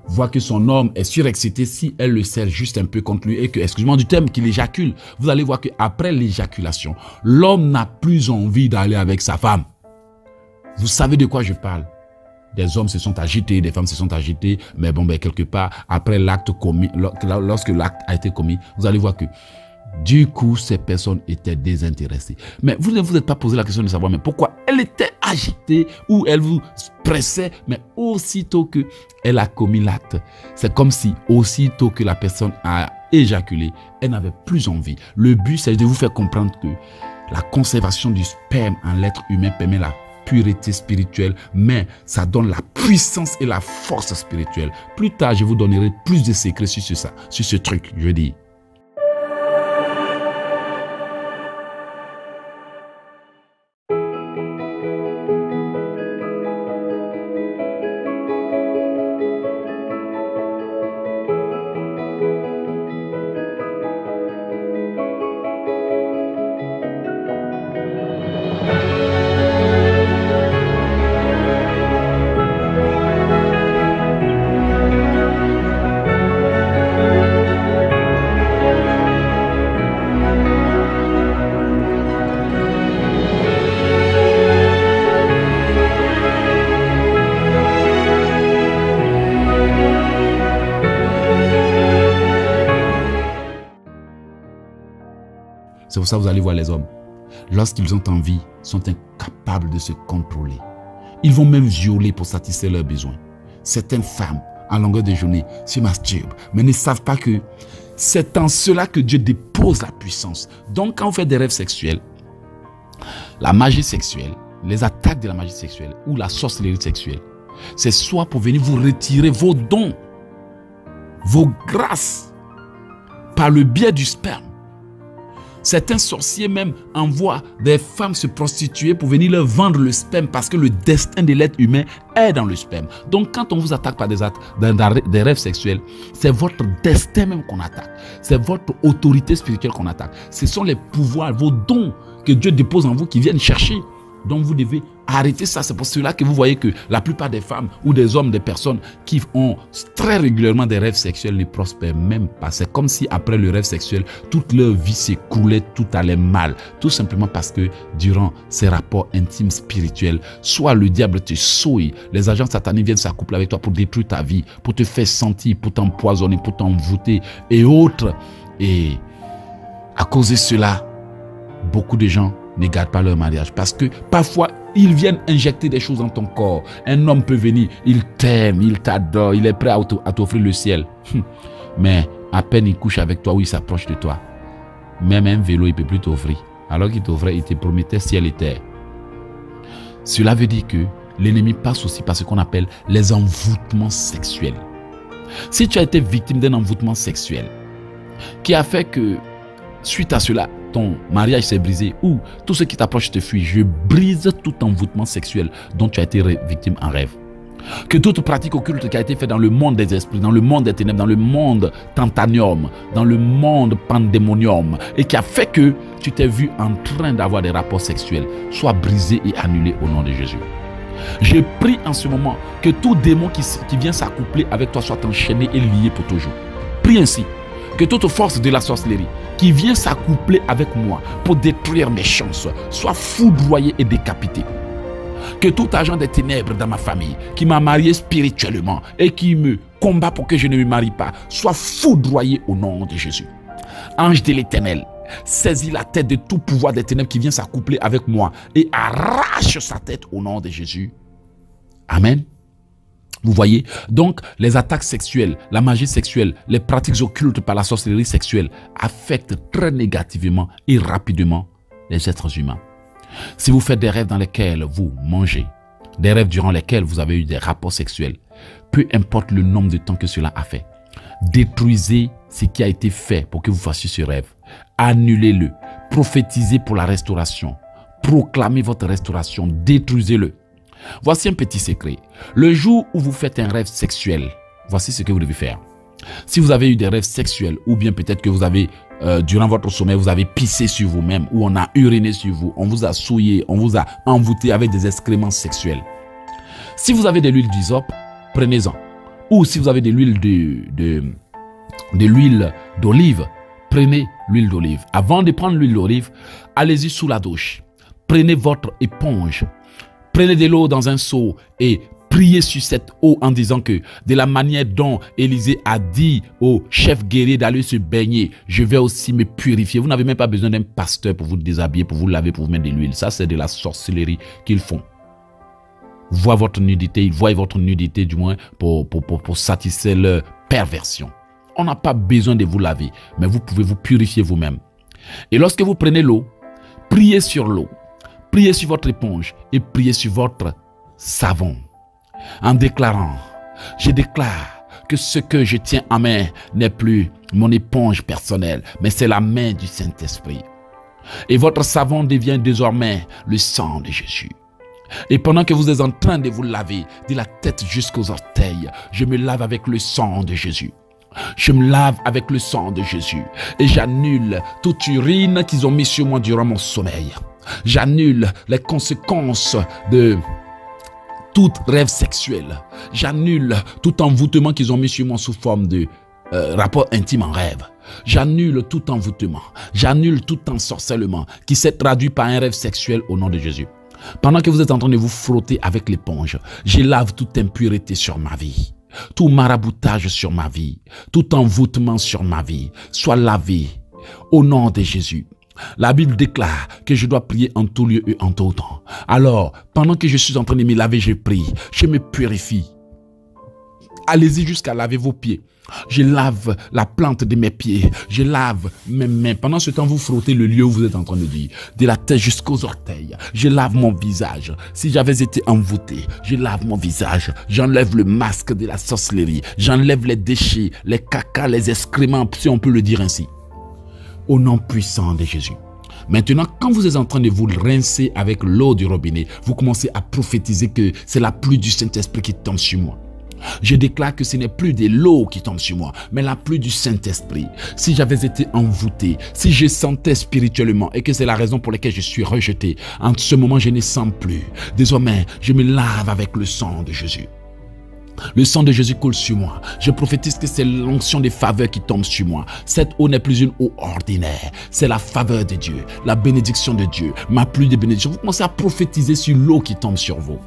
voit que son homme est surexcité, si elle le serre juste un peu contre lui et que, excusez-moi du terme, qu'il éjacule, vous allez voir qu'après l'éjaculation, l'homme n'a plus envie d'aller avec sa femme. Vous savez de quoi je parle? Des hommes se sont agités, des femmes se sont agitées, mais bon, quelque part, après l'acte commis, lorsque l'acte a été commis, vous allez voir que du coup, ces personnes étaient désintéressées. Mais vous ne vous êtes pas posé la question de savoir mais pourquoi elle était agitée ou elle vous pressait, mais aussitôt qu'elle a commis l'acte, c'est comme si aussitôt que la personne a éjaculé, elle n'avait plus envie. Le but, c'est de vous faire comprendre que la conservation du sperme en l'être humain permet la pureté spirituelle, mais ça donne la puissance et la force spirituelle. Plus tard, je vous donnerai plus de secrets sur ce truc, je dis. C'est pour ça que vous allez voir les hommes. Lorsqu'ils ont envie, sont incapables de se contrôler. Ils vont même violer pour satisfaire leurs besoins. Certaines femmes, en longueur de journée, se masturbent, mais ne savent pas que c'est en cela que Dieu dépose la puissance. Donc, quand vous faites des rêves sexuels, la magie sexuelle, les attaques de la magie sexuelle ou la sorcellerie sexuelle, c'est soit pour venir vous retirer vos dons, vos grâces, par le biais du sperme. Certains sorciers même envoient des femmes se prostituer pour venir leur vendre le sperme parce que le destin de l'être humain est dans le sperme. Donc quand on vous attaque par des rêves sexuels, c'est votre destin même qu'on attaque. C'est votre autorité spirituelle qu'on attaque. Ce sont les pouvoirs, vos dons que Dieu dépose en vous qui viennent chercher. Donc vous devez arrêter ça. C'est pour cela que vous voyez que la plupart des femmes ou des hommes, des personnes qui ont très régulièrement des rêves sexuels ne prospèrent même pas. C'est comme si après le rêve sexuel, toute leur vie s'écoulait, tout allait mal. Tout simplement parce que durant ces rapports intimes spirituels, soit le diable te souille, les agents sataniques viennent s'accoupler avec toi pour détruire ta vie, pour te faire sentir, pour t'empoisonner, pour t'envoûter et autres. Et à cause de cela, beaucoup de gens ne gardent pas leur mariage parce que parfois ils viennent injecter des choses dans ton corps. Un homme peut venir, il t'aime, il t'adore, il est prêt à t'offrir le ciel. Mais à peine il couche avec toi ou il s'approche de toi, même un vélo il ne peut plus t'offrir. Alors qu'il t'offrait, il te promettait ciel et terre. Cela veut dire que l'ennemi passe aussi par ce qu'on appelle les envoûtements sexuels. Si tu as été victime d'un envoûtement sexuel qui a fait que suite à cela, ton mariage s'est brisé ou tout ce qui t'approche te fuit, je brise tout envoûtement sexuel dont tu as été victime en rêve. Que toute pratique occulte qui a été faite dans le monde des esprits, dans le monde des ténèbres, dans le monde tantanium, dans le monde pandémonium et qui a fait que tu t'es vu en train d'avoir des rapports sexuels, soit brisé et annulé au nom de Jésus. Je prie en ce moment que tout démon qui vient s'accoupler avec toi soit enchaîné et lié pour toujours. Prie ainsi. Que toute force de la sorcellerie qui vient s'accoupler avec moi pour détruire mes chances soit foudroyée et décapitée. Que tout agent des ténèbres dans ma famille, qui m'a marié spirituellement et qui me combat pour que je ne me marie pas, soit foudroyé au nom de Jésus. Ange de l'Éternel, saisis la tête de tout pouvoir des ténèbres qui vient s'accoupler avec moi et arrache sa tête au nom de Jésus. Amen. Vous voyez, donc les attaques sexuelles, la magie sexuelle, les pratiques occultes par la sorcellerie sexuelle affectent très négativement et rapidement les êtres humains. Si vous faites des rêves dans lesquels vous mangez, des rêves durant lesquels vous avez eu des rapports sexuels, peu importe le nombre de temps que cela a fait, détruisez ce qui a été fait pour que vous fassiez ce rêve. Annulez-le, prophétisez pour la restauration, proclamez votre restauration, détruisez-le. Voici un petit secret. Le jour où vous faites un rêve sexuel, voici ce que vous devez faire. Si vous avez eu des rêves sexuels ou bien peut-être que vous avez, durant votre sommeil, vous avez pissé sur vous-même ou on a uriné sur vous, on vous a souillé, on vous a envoûté avec des excréments sexuels. Si vous avez de l'huile d'hysope, prenez-en. Ou si vous avez de l'huile d'olive, prenez l'huile d'olive. Avant de prendre l'huile d'olive, allez-y sous la douche. Prenez votre éponge. Prenez de l'eau dans un seau et priez sur cette eau en disant que de la manière dont Élisée a dit au chef guerrier d'aller se baigner, je vais aussi me purifier. Vous n'avez même pas besoin d'un pasteur pour vous déshabiller, pour vous laver, pour vous mettre de l'huile. Ça, c'est de la sorcellerie qu'ils font. Voient votre nudité, ils voient votre nudité du moins pour satisfaire leur perversion. On n'a pas besoin de vous laver, mais vous pouvez vous purifier vous-même. Et lorsque vous prenez l'eau, priez sur l'eau. Priez sur votre éponge et priez sur votre savon. En déclarant, je déclare que ce que je tiens en main n'est plus mon éponge personnelle, mais c'est la main du Saint-Esprit. Et votre savon devient désormais le sang de Jésus. Et pendant que vous êtes en train de vous laver, de la tête jusqu'aux orteils, je me lave avec le sang de Jésus. Je me lave avec le sang de Jésus. Et j'annule toute urine qu'ils ont mis sur moi durant mon sommeil. J'annule les conséquences de tout rêve sexuel. J'annule tout envoûtement qu'ils ont mis sur moi sous forme de rapport intime en rêve. J'annule tout envoûtement. J'annule tout ensorcellement qui s'est traduit par un rêve sexuel au nom de Jésus. Pendant que vous êtes en train de vous frotter avec l'éponge, je lave toute impureté sur ma vie. Tout maraboutage sur ma vie. Tout envoûtement sur ma vie. Soit lavé au nom de Jésus. La Bible déclare que je dois prier en tout lieu et en tout temps. Alors, pendant que je suis en train de me laver, je prie. Je me purifie. Allez-y jusqu'à laver vos pieds. Je lave la plante de mes pieds. Je lave mes mains. Pendant ce temps, vous frottez le lieu où vous êtes en train de dire. De la tête jusqu'aux orteils. Je lave mon visage. Si j'avais été envoûté, je lave mon visage. J'enlève le masque de la sorcellerie. J'enlève les déchets, les cacas, les excréments, si on peut le dire ainsi. Au nom puissant de Jésus. Maintenant, quand vous êtes en train de vous rincer avec l'eau du robinet, vous commencez à prophétiser que c'est la pluie du Saint-Esprit qui tombe sur moi. Je déclare que ce n'est plus de l'eau qui tombe sur moi, mais la pluie du Saint-Esprit. Si j'avais été envoûté, si je sentais spirituellement et que c'est la raison pour laquelle je suis rejeté, en ce moment je ne sens plus. Désormais, je me lave avec le sang de Jésus. Le sang de Jésus coule sur moi. Je prophétise que c'est l'onction des faveurs qui tombe sur moi. Cette eau n'est plus une eau ordinaire. C'est la faveur de Dieu, la bénédiction de Dieu, ma pluie de bénédiction. Vous commencez à prophétiser sur l'eau qui tombe sur vous.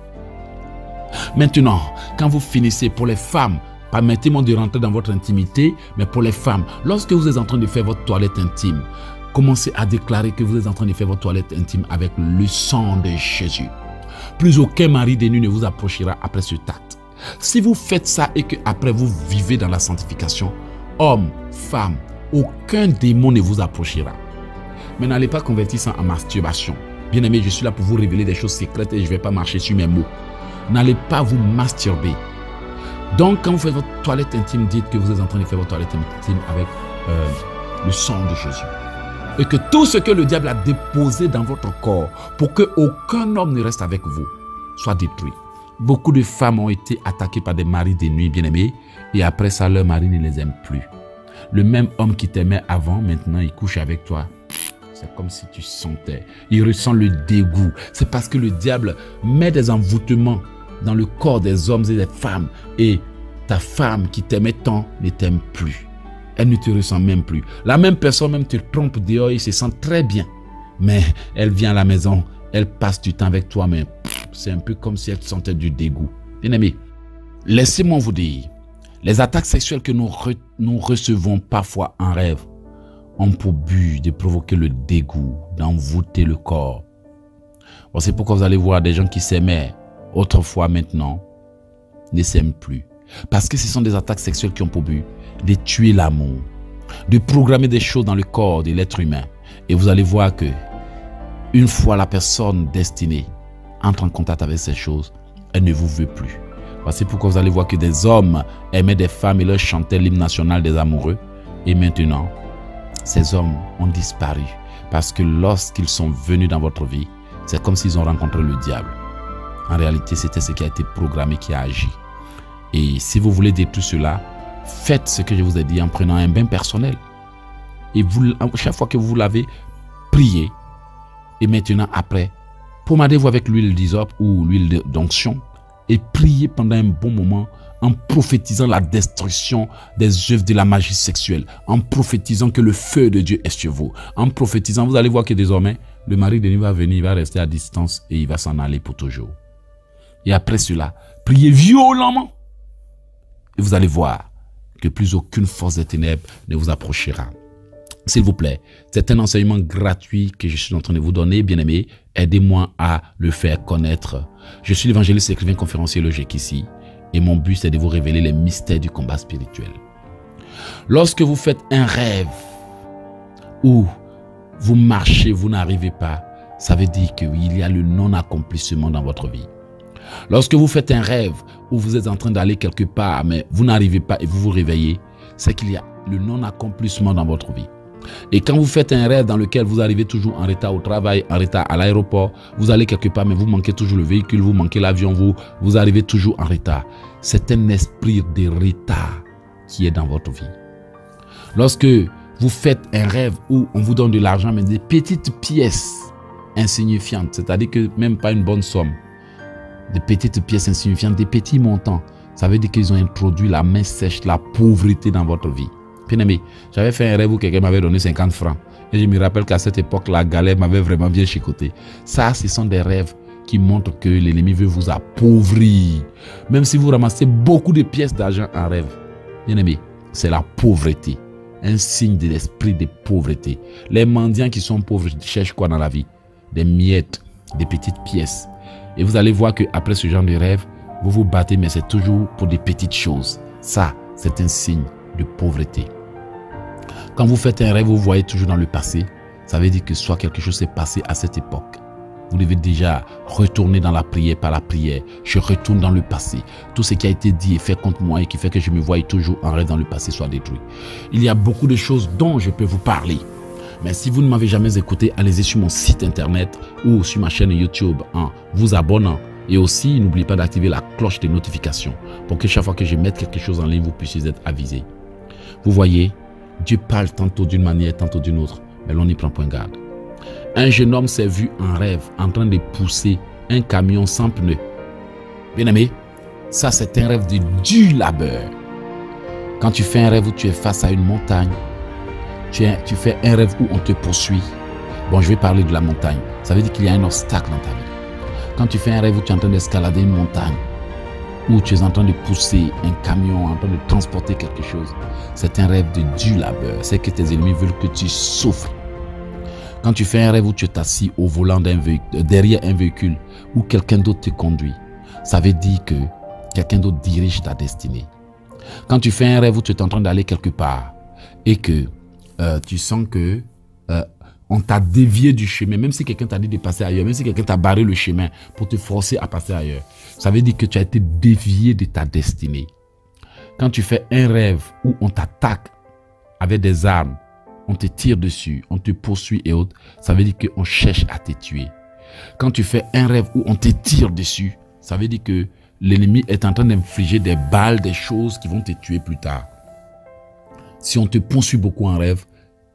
Maintenant, quand vous finissez, pour les femmes, permettez-moi de rentrer dans votre intimité, mais pour les femmes, lorsque vous êtes en train de faire votre toilette intime, commencez à déclarer que vous êtes en train de faire votre toilette intime avec le sang de Jésus. Plus aucun mari de nuit ne vous approchera après ce acte. Si vous faites ça et que après vous vivez dans la sanctification, homme, femme, aucun démon ne vous approchera. Mais n'allez pas convertir ça en masturbation. Bien aimé, je suis là pour vous révéler des choses secrètes et je ne vais pas marcher sur mes mots. N'allez pas vous masturber. Donc, quand vous faites votre toilette intime, dites que vous êtes en train de faire votre toilette intime avec le sang de Jésus. Et que tout ce que le diable a déposé dans votre corps, pour qu'aucun homme ne reste avec vous, soit détruit. Beaucoup de femmes ont été attaquées par des maris de nuit, bien-aimés, et après ça, leur mari ne les aime plus. Le même homme qui t'aimait avant, maintenant, il couche avec toi. C'est comme si tu sentais. Il ressent le dégoût. C'est parce que le diable met des envoûtements dans le corps des hommes et des femmes. Et ta femme qui t'aimait tant ne t'aime plus. Elle ne te ressent même plus. La même personne même te trompe dehors, il se sent très bien. Mais elle vient à la maison, elle passe du temps avec toi, mais c'est un peu comme si elle sentait du dégoût. Bien aimé, laissez-moi vous dire, les attaques sexuelles que nous recevons parfois en rêve ont pour but de provoquer le dégoût, d'envoûter le corps. Bon, c'est pourquoi vous allez voir des gens qui s'aimaient autrefois, maintenant, ne s'aiment plus. Parce que ce sont des attaques sexuelles qui ont pour but de tuer l'amour, de programmer des choses dans le corps de l'être humain. Et vous allez voir que une fois la personne destinée entre en contact avec ces choses, elle ne vous veut plus. C'est pourquoi vous allez voir que des hommes aimaient des femmes et leur chantaient l'hymne national des amoureux. Et maintenant, ces hommes ont disparu. Parce que lorsqu'ils sont venus dans votre vie, c'est comme s'ils ont rencontré le diable. En réalité, c'était ce qui a été programmé qui a agi. Et si vous voulez détruire cela, faites ce que je vous ai dit en prenant un bain personnel. Et vous, chaque fois que vous l'avez, priez. Et maintenant, après, pomadez-vous avec l'huile d'hysope ou l'huile d'onction et priez pendant un bon moment en prophétisant la destruction des œuvres de la magie sexuelle, en prophétisant que le feu de Dieu est sur vous, en prophétisant, vous allez voir que désormais, le mari de nuit va venir, il va rester à distance et il va s'en aller pour toujours. Et après cela, priez violemment. Et vous allez voir que plus aucune force des ténèbres ne vous approchera. S'il vous plaît, c'est un enseignement gratuit que je suis en train de vous donner, bien-aimés. Aidez-moi à le faire connaître. Je suis l'évangéliste écrivain conférencier Logique ici. Et mon but, c'est de vous révéler les mystères du combat spirituel. Lorsque vous faites un rêve où vous marchez, vous n'arrivez pas, ça veut dire qu'il y a le non-accomplissement dans votre vie. Lorsque vous faites un rêve où vous êtes en train d'aller quelque part, mais vous n'arrivez pas et vous vous réveillez, c'est qu'il y a le non-accomplissement dans votre vie. Et quand vous faites un rêve dans lequel vous arrivez toujours en retard au travail, en retard à l'aéroport, vous allez quelque part mais vous manquez toujours le véhicule, vous manquez l'avion, vous arrivez toujours en retard. C'est un esprit de retard qui est dans votre vie. Lorsque vous faites un rêve où on vous donne de l'argent, mais des petites pièces insignifiantes, c'est-à-dire que même pas une bonne somme, des petites pièces insignifiantes, des petits montants, ça veut dire qu'ils ont introduit la main sèche, la pauvreté dans votre vie. Bien aimé, j'avais fait un rêve où quelqu'un m'avait donné 50 francs. Et je me rappelle qu'à cette époque, la galère m'avait vraiment bien chicoté. Ça, ce sont des rêves qui montrent que l'ennemi veut vous appauvrir. Même si vous ramassez beaucoup de pièces d'argent en rêve. Bien aimé, c'est la pauvreté. Un signe de l'esprit de pauvreté. Les mendiants qui sont pauvres cherchent quoi dans la vie? Des miettes, des petites pièces. Et vous allez voir qu'après ce genre de rêve, vous vous battez, mais c'est toujours pour des petites choses. Ça, c'est un signe de pauvreté. Quand vous faites un rêve, vous voyez toujours dans le passé, ça veut dire que soit quelque chose s'est passé à cette époque. Vous devez déjà retourner dans la prière par la prière. Je retourne dans le passé. Tout ce qui a été dit et fait contre moi et qui fait que je me voie toujours en rêve dans le passé soit détruit. Il y a beaucoup de choses dont je peux vous parler. Mais si vous ne m'avez jamais écouté, allez-y sur mon site internet ou sur ma chaîne YouTube en vous abonnant. Et aussi, n'oubliez pas d'activer la cloche de notification pour que chaque fois que je mette quelque chose en ligne, vous puissiez être avisé. Vous voyez, Dieu parle tantôt d'une manière, tantôt d'une autre, mais l'on n'y prend point garde. Un jeune homme s'est vu en rêve en train de pousser un camion sans pneus. Bien aimé, ça c'est un rêve de dur labeur. Quand tu fais un rêve où tu es face à une montagne, tu fais un rêve où on te poursuit. Bon, je vais parler de la montagne. Ça veut dire qu'il y a un obstacle dans ta vie. Quand tu fais un rêve où tu es en train d'escalader une montagne, où tu es en train de pousser un camion, en train de transporter quelque chose, c'est un rêve de dur labeur. C'est que tes ennemis veulent que tu souffres. Quand tu fais un rêve où tu es assis au volant d'un véhicule, derrière un véhicule, où quelqu'un d'autre te conduit, ça veut dire que quelqu'un d'autre dirige ta destinée. Quand tu fais un rêve où tu es en train d'aller quelque part et que tu sens que on t'a dévié du chemin, même si quelqu'un t'a dit de passer ailleurs, même si quelqu'un t'a barré le chemin pour te forcer à passer ailleurs, ça veut dire que tu as été dévié de ta destinée. Quand tu fais un rêve où on t'attaque avec des armes, on te tire dessus, on te poursuit et autres, ça veut dire qu'on cherche à te tuer. Quand tu fais un rêve où on te tire dessus, ça veut dire que l'ennemi est en train d'infliger des balles, des choses qui vont te tuer plus tard. Si on te poursuit beaucoup en rêve,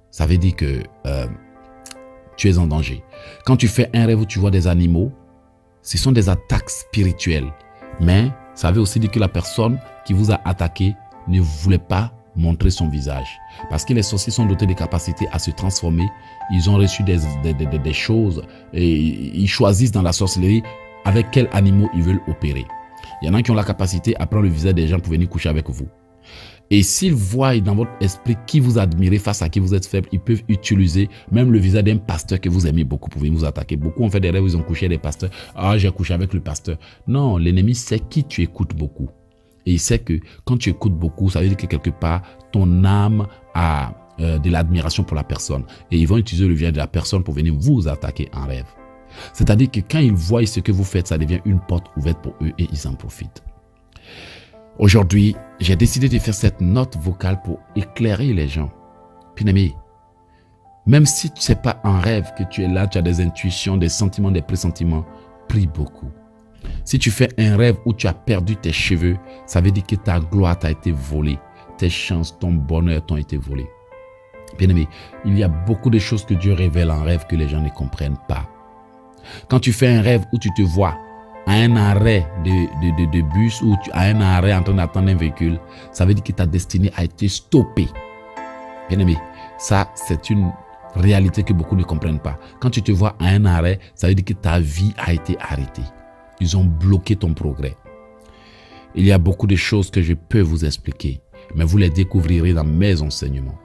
ça veut dire que tu es en danger. Quand tu fais un rêve où tu vois des animaux, ce sont des attaques spirituelles. Mais ça veut aussi dire que la personne qui vous a attaqué ne voulait pas montrer son visage. Parce que les sorciers sont dotés de capacités à se transformer. Ils ont reçu des choses et ils choisissent dans la sorcellerie avec quels animaux ils veulent opérer. Il y en a qui ont la capacité à prendre le visage des gens pour venir coucher avec vous. Et s'ils voient dans votre esprit qui vous admirez, face à qui vous êtes faible, ils peuvent utiliser même le visage d'un pasteur que vous aimez beaucoup pour venir vous attaquer. Beaucoup ont fait des rêves où ils ont couché avec des pasteurs. Ah, j'ai couché avec le pasteur. Non, l'ennemi sait qui tu écoutes beaucoup. Et il sait que quand tu écoutes beaucoup, ça veut dire que quelque part, ton âme a de l'admiration pour la personne. Et ils vont utiliser le visage de la personne pour venir vous attaquer en rêve. C'est-à-dire que quand ils voient ce que vous faites, ça devient une porte ouverte pour eux et ils en profitent. Aujourd'hui, j'ai décidé de faire cette note vocale pour éclairer les gens. Bien-aimé, même si ce n'est pas un rêve que tu es là, tu as des intuitions, des sentiments, des pressentiments, prie beaucoup. Si tu fais un rêve où tu as perdu tes cheveux, ça veut dire que ta gloire t'a été volée. Tes chances, ton bonheur t'ont été volés. Bien-aimé, il y a beaucoup de choses que Dieu révèle en rêve que les gens ne comprennent pas. Quand tu fais un rêve où tu te vois à un arrêt de bus ou à un arrêt en train d'attendre un véhicule, ça veut dire que ta destinée a été stoppée. Bien-aimé, ça c'est une réalité que beaucoup ne comprennent pas. Quand tu te vois à un arrêt, ça veut dire que ta vie a été arrêtée. Ils ont bloqué ton progrès. Il y a beaucoup de choses que je peux vous expliquer, mais vous les découvrirez dans mes enseignements.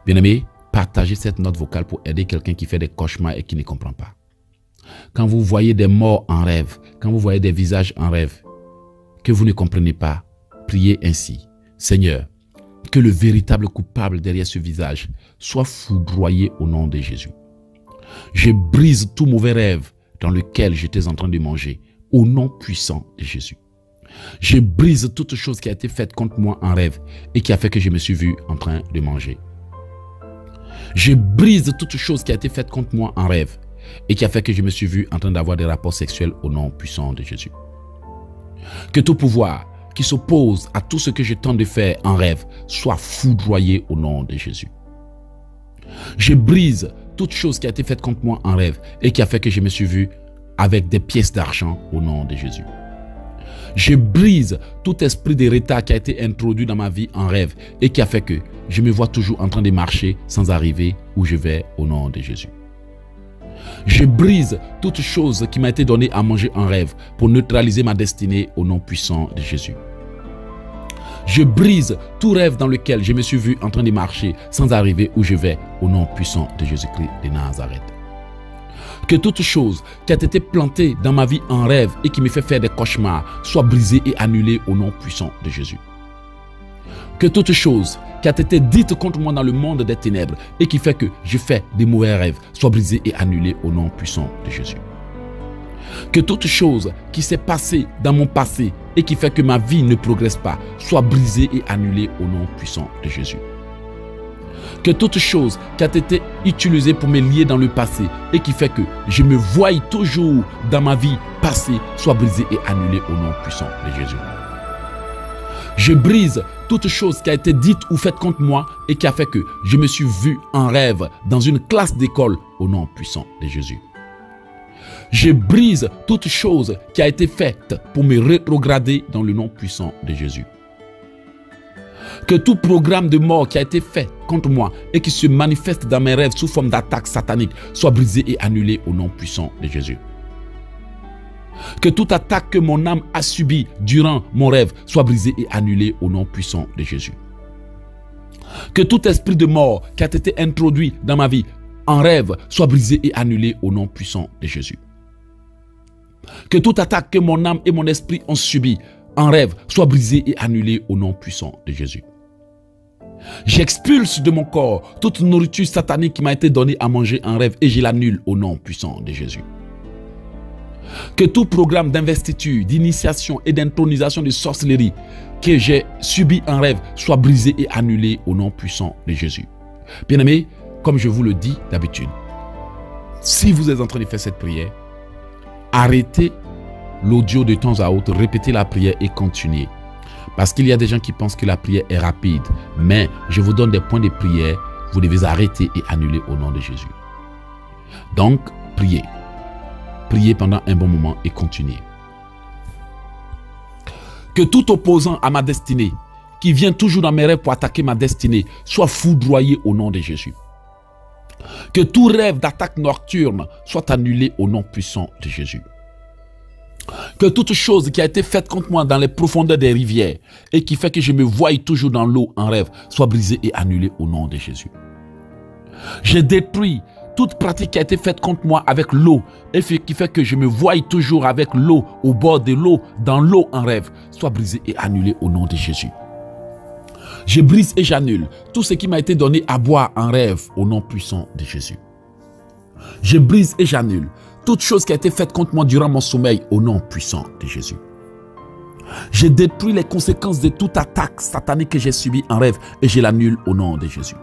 Bien-aimé, partagez cette note vocale pour aider quelqu'un qui fait des cauchemars et qui ne comprend pas. Quand vous voyez des morts en rêve, quand vous voyez des visages en rêve, que vous ne comprenez pas, priez ainsi. Seigneur, que le véritable coupable derrière ce visage soit foudroyé au nom de Jésus. Je brise tout mauvais rêve dans lequel j'étais en train de manger, au nom puissant de Jésus. Je brise toute chose qui a été faite contre moi en rêve et qui a fait que je me suis vu en train de manger. Je brise toute chose qui a été faite contre moi en rêve et qui a fait que je me suis vu en train d'avoir des rapports sexuels au nom puissant de Jésus. Que tout pouvoir qui s'oppose à tout ce que je tente de faire en rêve soit foudroyé au nom de Jésus. Je brise toute chose qui a été faite contre moi en rêve et qui a fait que je me suis vu avec des pièces d'argent au nom de Jésus. Je brise tout esprit de retard qui a été introduit dans ma vie en rêve et qui a fait que je me vois toujours en train de marcher sans arriver où je vais au nom de Jésus. Je brise toute chose qui m'a été donnée à manger en rêve pour neutraliser ma destinée au nom puissant de Jésus. Je brise tout rêve dans lequel je me suis vu en train de marcher sans arriver où je vais au nom puissant de Jésus-Christ de Nazareth. Que toute chose qui a été plantée dans ma vie en rêve et qui me fait faire des cauchemars soit brisée et annulée au nom puissant de Jésus. Que toute chose qui a été dite contre moi dans le monde des ténèbres et qui fait que je fais des mauvais rêves soit brisée et annulée au nom puissant de Jésus. Que toute chose qui s'est passée dans mon passé et qui fait que ma vie ne progresse pas soit brisée et annulée au nom puissant de Jésus. Que toute chose qui a été utilisée pour me lier dans le passé et qui fait que je me voie toujours dans ma vie passée soit brisée et annulée au nom puissant de Jésus. Je brise toute chose qui a été dite ou faite contre moi et qui a fait que je me suis vu en rêve dans une classe d'école au nom puissant de Jésus. Je brise toute chose qui a été faite pour me rétrograder dans le nom puissant de Jésus. Que tout programme de mort qui a été fait contre moi et qui se manifeste dans mes rêves sous forme d'attaque satanique soit brisé et annulé au nom puissant de Jésus. Que toute attaque que mon âme a subie durant mon rêve soit brisée et annulée au nom puissant de Jésus. Que tout esprit de mort qui a été introduit dans ma vie en rêve soit brisé et annulé au nom puissant de Jésus. Que toute attaque que mon âme et mon esprit ont subie en rêve soit brisée et annulée au nom puissant de Jésus. J'expulse de mon corps toute nourriture satanique qui m'a été donnée à manger en rêve et je l'annule au nom puissant de Jésus. Que tout programme d'investiture, d'initiation et d'intronisation de sorcellerie que j'ai subi en rêve soit brisé et annulé au nom puissant de Jésus. Bien-aimés, comme je vous le dis d'habitude, si vous êtes en train de faire cette prière, arrêtez l'audio de temps à autre, répétez la prière et continuez. Parce qu'il y a des gens qui pensent que la prière est rapide, mais je vous donne des points de prière, vous devez arrêter et annuler au nom de Jésus. Donc, priez. Priez pendant un bon moment et continuez. Que tout opposant à ma destinée, qui vient toujours dans mes rêves pour attaquer ma destinée, soit foudroyé au nom de Jésus. Que tout rêve d'attaque nocturne soit annulé au nom puissant de Jésus. Que toute chose qui a été faite contre moi dans les profondeurs des rivières et qui fait que je me voie toujours dans l'eau en rêve soit brisée et annulée au nom de Jésus. Je détruis toute pratique qui a été faite contre moi avec l'eau et qui fait que je me voie toujours avec l'eau, au bord de l'eau, dans l'eau en rêve, soit brisée et annulée au nom de Jésus. Je brise et j'annule tout ce qui m'a été donné à boire en rêve au nom puissant de Jésus. Je brise et j'annule toute chose qui a été faite contre moi durant mon sommeil au nom puissant de Jésus. Je détruis les conséquences de toute attaque satanique que j'ai subie en rêve et je l'annule au nom de Jésus.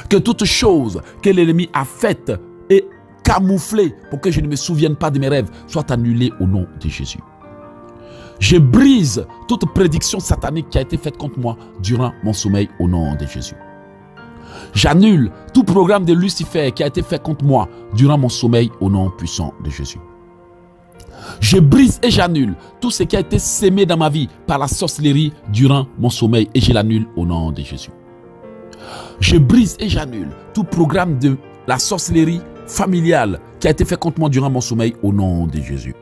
Que toute chose que l'ennemi a faite et camouflée pour que je ne me souvienne pas de mes rêves soit annulée au nom de Jésus. Je brise toute prédiction satanique qui a été faite contre moi durant mon sommeil au nom de Jésus. J'annule tout programme de Lucifer qui a été fait contre moi durant mon sommeil au nom puissant de Jésus. Je brise et j'annule tout ce qui a été sémé dans ma vie par la sorcellerie durant mon sommeil et je l'annule au nom de Jésus. Je brise et j'annule tout programme de la sorcellerie familiale qui a été fait contre moi durant mon sommeil au nom de Jésus.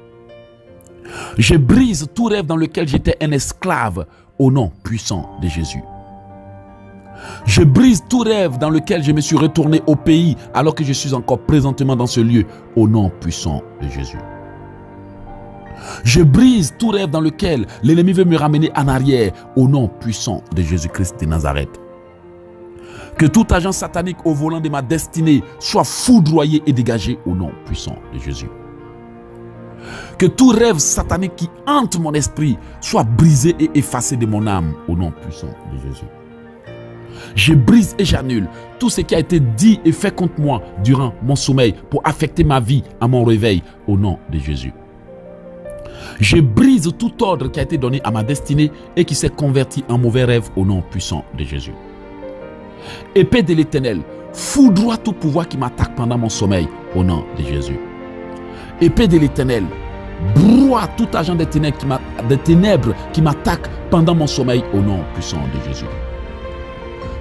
Je brise tout rêve dans lequel j'étais un esclave au nom puissant de Jésus. Je brise tout rêve dans lequel je me suis retourné au pays alors que je suis encore présentement dans ce lieu au nom puissant de Jésus. Je brise tout rêve dans lequel l'ennemi veut me ramener en arrière au nom puissant de Jésus-Christ de Nazareth. Que tout agent satanique au volant de ma destinée soit foudroyé et dégagé au nom puissant de Jésus. Que tout rêve satanique qui hante mon esprit soit brisé et effacé de mon âme au nom puissant de Jésus. Je brise et j'annule tout ce qui a été dit et fait contre moi durant mon sommeil pour affecter ma vie à mon réveil au nom de Jésus. Je brise tout ordre qui a été donné à ma destinée et qui s'est converti en mauvais rêve au nom puissant de Jésus. Épée de l'Éternel, foudroie tout pouvoir qui m'attaque pendant mon sommeil au nom de Jésus. Épée de l'Éternel, broie tout agent des ténèbres qui m'attaque pendant mon sommeil au nom puissant de Jésus.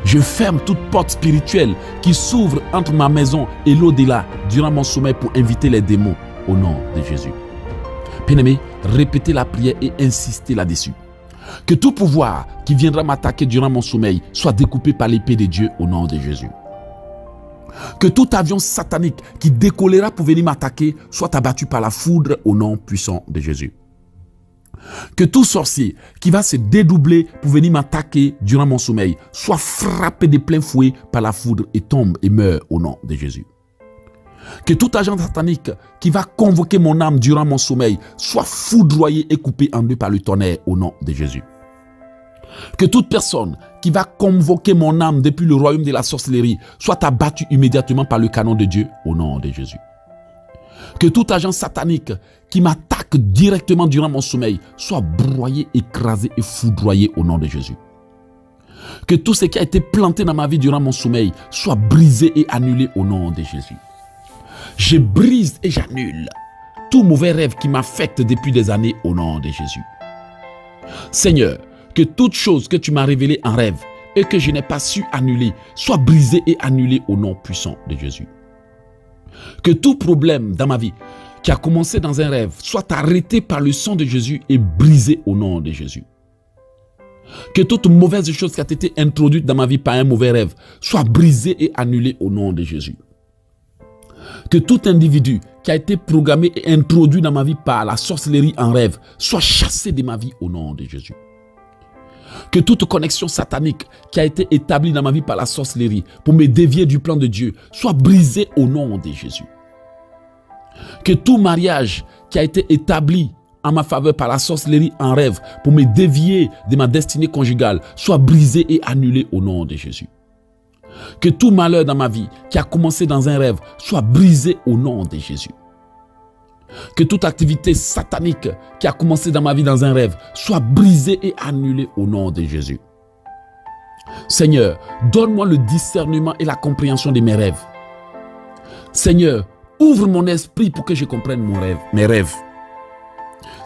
Je ferme toute porte spirituelle qui s'ouvre entre ma maison et l'au-delà durant mon sommeil pour inviter les démons au nom de Jésus. Bien-aimé, répétez la prière et insistez là-dessus. Que tout pouvoir qui viendra m'attaquer durant mon sommeil soit découpé par l'épée de Dieu au nom de Jésus. Que tout avion satanique qui décollera pour venir m'attaquer soit abattu par la foudre au nom puissant de Jésus. Que tout sorcier qui va se dédoubler pour venir m'attaquer durant mon sommeil soit frappé de plein fouet par la foudre et tombe et meurt au nom de Jésus. Que tout agent satanique qui va convoquer mon âme durant mon sommeil soit foudroyé et coupé en deux par le tonnerre au nom de Jésus. Que toute personne qui va convoquer mon âme depuis le royaume de la sorcellerie soit abattue immédiatement par le canon de Dieu au nom de Jésus. Que tout agent satanique qui m'attaque directement durant mon sommeil soit broyé, écrasé et foudroyé au nom de Jésus. Que tout ce qui a été planté dans ma vie durant mon sommeil soit brisé et annulé au nom de Jésus. Je brise et j'annule tout mauvais rêve qui m'affecte depuis des années au nom de Jésus. Seigneur, que toute chose que tu m'as révélée en rêve et que je n'ai pas su annuler soit brisée et annulée au nom puissant de Jésus. Que tout problème dans ma vie qui a commencé dans un rêve soit arrêté par le sang de Jésus et brisé au nom de Jésus. Que toute mauvaise chose qui a été introduite dans ma vie par un mauvais rêve soit brisée et annulée au nom de Jésus. Que tout individu qui a été programmé et introduit dans ma vie par la sorcellerie en rêve soit chassé de ma vie au nom de Jésus. Que toute connexion satanique qui a été établie dans ma vie par la sorcellerie pour me dévier du plan de Dieu soit brisée au nom de Jésus. Que tout mariage qui a été établi en ma faveur par la sorcellerie en rêve pour me dévier de ma destinée conjugale soit brisé et annulé au nom de Jésus. Que tout malheur dans ma vie qui a commencé dans un rêve soit brisé au nom de Jésus. Que toute activité satanique qui a commencé dans ma vie dans un rêve soit brisée et annulée au nom de Jésus. Seigneur, donne-moi le discernement et la compréhension de mes rêves. Seigneur, ouvre mon esprit pour que je comprenne mes rêves.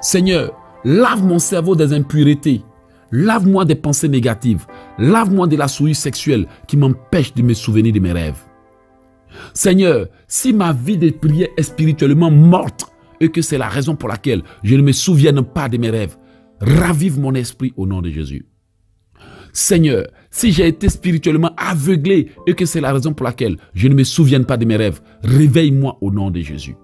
Seigneur, lave mon cerveau des impuretés. Lave-moi des pensées négatives. Lave-moi de la souillure sexuelle qui m'empêche de me souvenir de mes rêves. Seigneur, si ma vie de prière est spirituellement morte, et que c'est la raison pour laquelle je ne me souvienne pas de mes rêves, ravive mon esprit au nom de Jésus. Seigneur, si j'ai été spirituellement aveuglé et que c'est la raison pour laquelle je ne me souvienne pas de mes rêves, réveille-moi au nom de Jésus.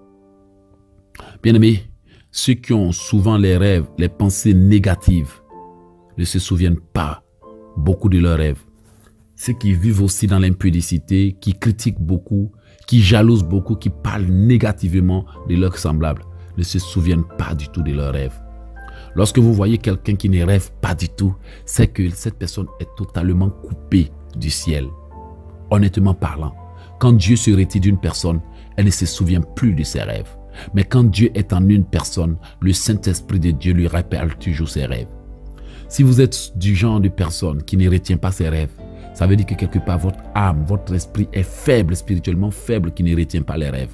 Bien-aimés, ceux qui ont souvent les rêves, les pensées négatives, ne se souviennent pas beaucoup de leurs rêves. Ceux qui vivent aussi dans l'impudicité, qui critiquent beaucoup, qui jalousent beaucoup, qui parlent négativement de leurs semblables, ne se souviennent pas du tout de leurs rêves. Lorsque vous voyez quelqu'un qui ne rêve pas du tout, c'est que cette personne est totalement coupée du ciel. Honnêtement parlant, quand Dieu se retire d'une personne, elle ne se souvient plus de ses rêves. Mais quand Dieu est en une personne, le Saint-Esprit de Dieu lui rappelle toujours ses rêves. Si vous êtes du genre de personne qui ne retient pas ses rêves, ça veut dire que quelque part votre âme, votre esprit est faible, spirituellement faible, qui ne retient pas les rêves.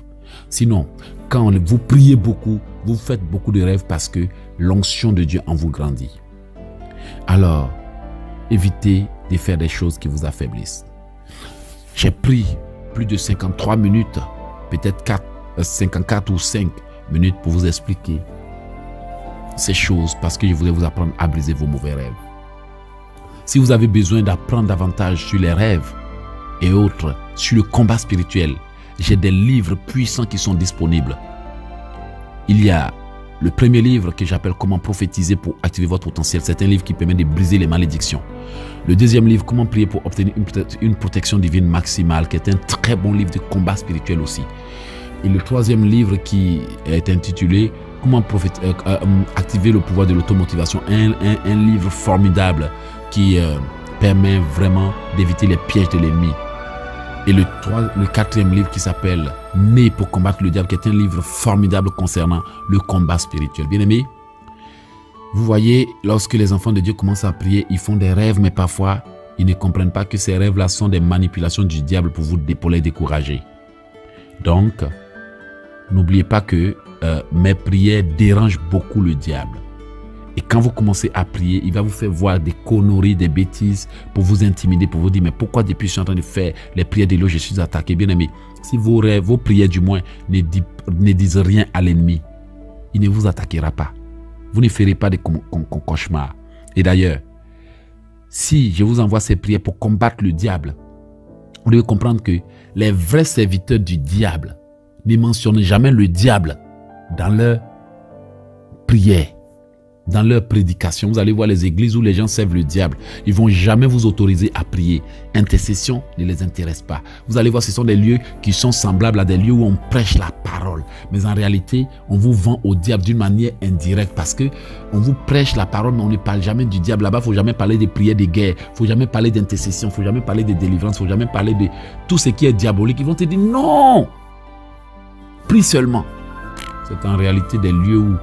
Sinon, quand vous priez beaucoup, vous faites beaucoup de rêves parce que l'onction de Dieu en vous grandit. Alors, évitez de faire des choses qui vous affaiblissent. J'ai pris plus de 53 minutes, peut-être 54 ou 5 minutes pour vous expliquer ces choses parce que je voulais vous apprendre à briser vos mauvais rêves. Si vous avez besoin d'apprendre davantage sur les rêves et autres, sur le combat spirituel, j'ai des livres puissants qui sont disponibles. Il y a le premier livre que j'appelle « Comment prophétiser pour activer votre potentiel ». C'est un livre qui permet de briser les malédictions. Le deuxième livre « Comment prier pour obtenir une protection divine maximale » qui est un très bon livre de combat spirituel aussi. Et le troisième livre qui est intitulé « Comment activer le pouvoir de l'automotivation ». Un livre formidable qui permet vraiment d'éviter les pièges de l'ennemi. Et le quatrième livre qui s'appelle « Né pour combattre le diable » qui est un livre formidable concernant le combat spirituel. Bien aimé, vous voyez, lorsque les enfants de Dieu commencent à prier, ils font des rêves, mais parfois, ils ne comprennent pas que ces rêves-là sont des manipulations du diable pour les décourager. Donc, n'oubliez pas que mes prières dérangent beaucoup le diable. Et quand vous commencez à prier, il va vous faire voir des conneries, des bêtises pour vous intimider, pour vous dire, mais pourquoi depuis je suis en train de faire les prières d'éloge, je suis attaqué. Bien aimé, si vos rêves, vos prières du moins ne disent rien à l'ennemi, il ne vous attaquera pas. Vous ne ferez pas de cauchemars. Et d'ailleurs, si je vous envoie ces prières pour combattre le diable, vous devez comprendre que les vrais serviteurs du diable ne mentionnent jamais le diable dans leurs prières. Dans leur prédication, vous allez voir les églises où les gens servent le diable. Ils ne vont jamais vous autoriser à prier. Intercession ne les intéresse pas. Vous allez voir, ce sont des lieux qui sont semblables à des lieux où on prêche la parole. Mais en réalité, on vous vend au diable d'une manière indirecte parce que on vous prêche la parole, mais on ne parle jamais du diable. Là-bas, il ne faut jamais parler des prières de guerre. Il ne faut jamais parler d'intercession. Il ne faut jamais parler de délivrance. Il ne faut jamais parler de tout ce qui est diabolique. Ils vont te dire non. Prie seulement. C'est en réalité des lieux où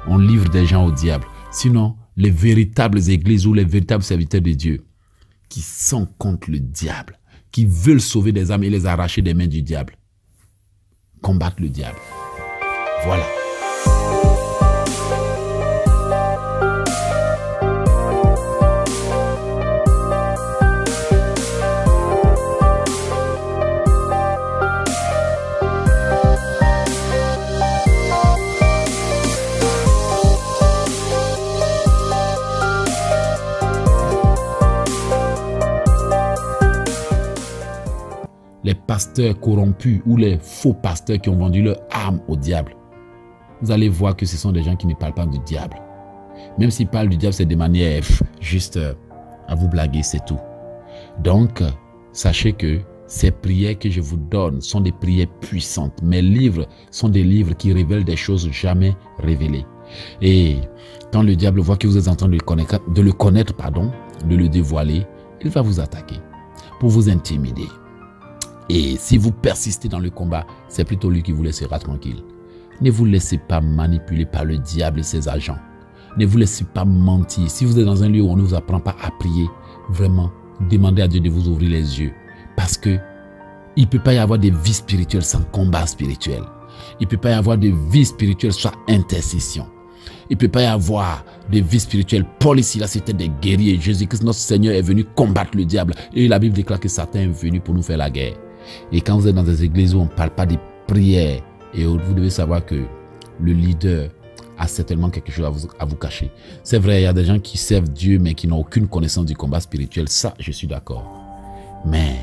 on livre des gens au diable. Sinon, les véritables églises ou les véritables serviteurs de Dieu qui sont contre le diable, qui veulent sauver des âmes et les arracher des mains du diable, combattent le diable. Voilà. Les pasteurs corrompus ou les faux pasteurs qui ont vendu leur âme au diable. Vous allez voir que ce sont des gens qui ne parlent pas du diable. Même s'ils parlent du diable, c'est de manière juste à vous blaguer, c'est tout. Donc, sachez que ces prières que je vous donne sont des prières puissantes. Mes livres sont des livres qui révèlent des choses jamais révélées. Et quand le diable voit que vous êtes en train de le connaître, de le dévoiler, il va vous attaquer pour vous intimider. Et si vous persistez dans le combat, c'est plutôt lui qui vous laissera tranquille. Ne vous laissez pas manipuler par le diable et ses agents. Ne vous laissez pas mentir. Si vous êtes dans un lieu où on ne vous apprend pas à prier, vraiment, demandez à Dieu de vous ouvrir les yeux. Parce que il ne peut pas y avoir de vie spirituelle sans combat spirituel. Il ne peut pas y avoir de vie spirituelle sans intercession. Il ne peut pas y avoir de vie spirituelle. Paul ici, là, c'était des guerriers. Jésus-Christ, notre Seigneur, est venu combattre le diable. Et la Bible déclare que Satan est venu pour nous faire la guerre. Et quand vous êtes dans des églises où on ne parle pas de prière, et vous devez savoir que le leader a certainement quelque chose à vous cacher. C'est vrai, il y a des gens qui servent Dieu, mais qui n'ont aucune connaissance du combat spirituel. Ça, je suis d'accord. Mais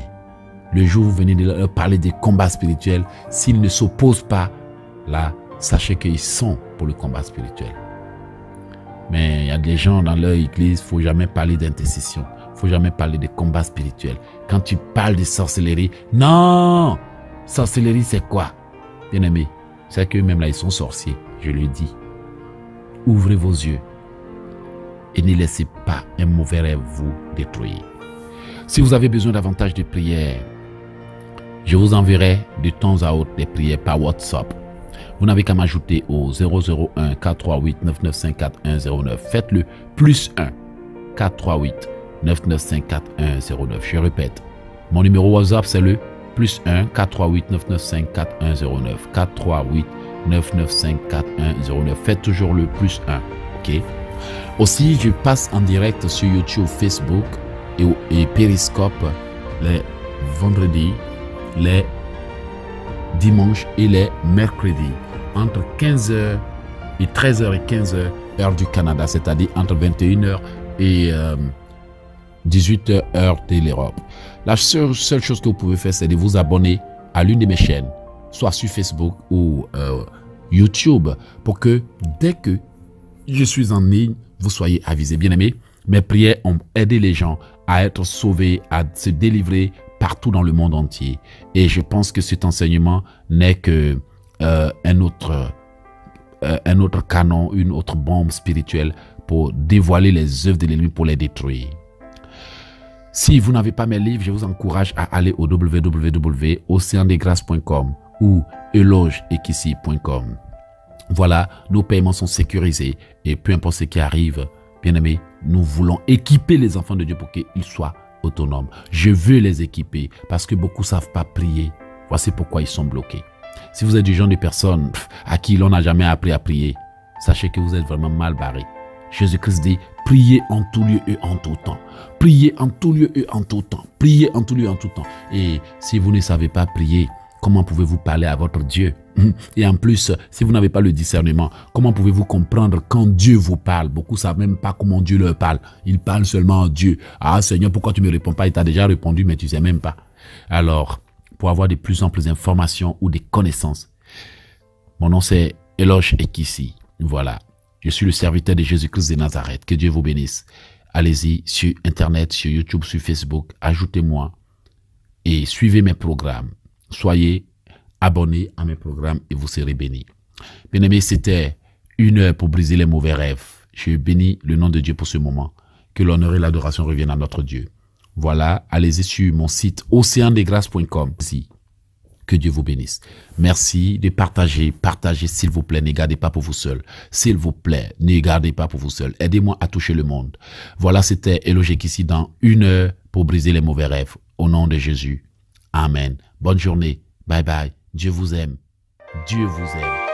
le jour où vous venez de leur parler des combats spirituels, s'ils ne s'opposent pas, là, sachez qu'ils sont pour le combat spirituel. Mais il y a des gens dans leur église, il ne faut jamais parler d'intercession. Il ne faut jamais parler de combat spirituel. Quand tu parles de sorcellerie, non! Sorcellerie, c'est quoi? Bien aimé, c'est qu'eux-mêmes là, ils sont sorciers, je le dis. Ouvrez vos yeux et ne laissez pas un mauvais rêve vous détruire. Si vous avez besoin davantage de prières, je vous enverrai de temps à autre des prières par WhatsApp. Vous n'avez qu'à m'ajouter au 001 438 995 4109. Faites-le +1 438 995 4109. Je répète, mon numéro WhatsApp c'est le +1 438 995 4109. 438 995 4109. Faites toujours le +1. Ok. Aussi, je passe en direct sur YouTube, Facebook et Periscope les vendredis, les dimanches et les mercredis entre 15h et 13h et 15h heure du Canada, c'est-à-dire entre 21h et 18h heure de l'Europe. La seule chose que vous pouvez faire, c'est de vous abonner à l'une de mes chaînes, soit sur Facebook ou YouTube, pour que dès que je suis en ligne, vous soyez avisés. Bien aimés, mes prières ont aidé les gens à être sauvés, à se délivrer partout dans le monde entier. Et je pense que cet enseignement n'est que un autre canon, une autre bombe spirituelle pour dévoiler les œuvres de l'ennemi, pour les détruire. Si vous n'avez pas mes livres, je vous encourage à aller au www.oceandesgrâces.com ou elogeekissi.com. Voilà, nos paiements sont sécurisés et peu importe ce qui arrive, bien aimé, nous voulons équiper les enfants de Dieu pour qu'ils soient autonomes. Je veux les équiper parce que beaucoup ne savent pas prier. Voici pourquoi ils sont bloqués. Si vous êtes du genre de personnes à qui l'on n'a jamais appris à prier, sachez que vous êtes vraiment mal barré. Jésus-Christ dit, priez en tout lieu et en tout temps. Priez en tout lieu et en tout temps. Priez en tout lieu et en tout temps. Et si vous ne savez pas prier, comment pouvez-vous parler à votre Dieu? Et en plus, si vous n'avez pas le discernement, comment pouvez-vous comprendre quand Dieu vous parle? Beaucoup ne savent même pas comment Dieu leur parle. Ils parlent seulement à Dieu. Ah Seigneur, pourquoi tu ne me réponds pas? Il t'a déjà répondu, mais tu ne sais même pas. Alors, pour avoir de plus amples informations ou des connaissances, mon nom c'est Eloge Ekissi. Voilà, je suis le serviteur de Jésus-Christ de Nazareth. Que Dieu vous bénisse. Allez-y sur Internet, sur YouTube, sur Facebook. Ajoutez-moi et suivez mes programmes. Soyez abonnés à mes programmes et vous serez bénis. Bien-aimés, c'était 1 heure pour briser les mauvais rêves. Je bénis le nom de Dieu pour ce moment. Que l'honneur et l'adoration reviennent à notre Dieu. Voilà, allez-y sur mon site oceandesgrâces.com. Que Dieu vous bénisse. Merci de partager. Partagez s'il vous plaît. Ne gardez pas pour vous seul. S'il vous plaît, ne gardez pas pour vous seul. Aidez-moi à toucher le monde. Voilà, c'était Eloge Ekissi dans 1 heure pour briser les mauvais rêves. Au nom de Jésus. Amen. Bonne journée. Bye bye. Dieu vous aime. Dieu vous aime.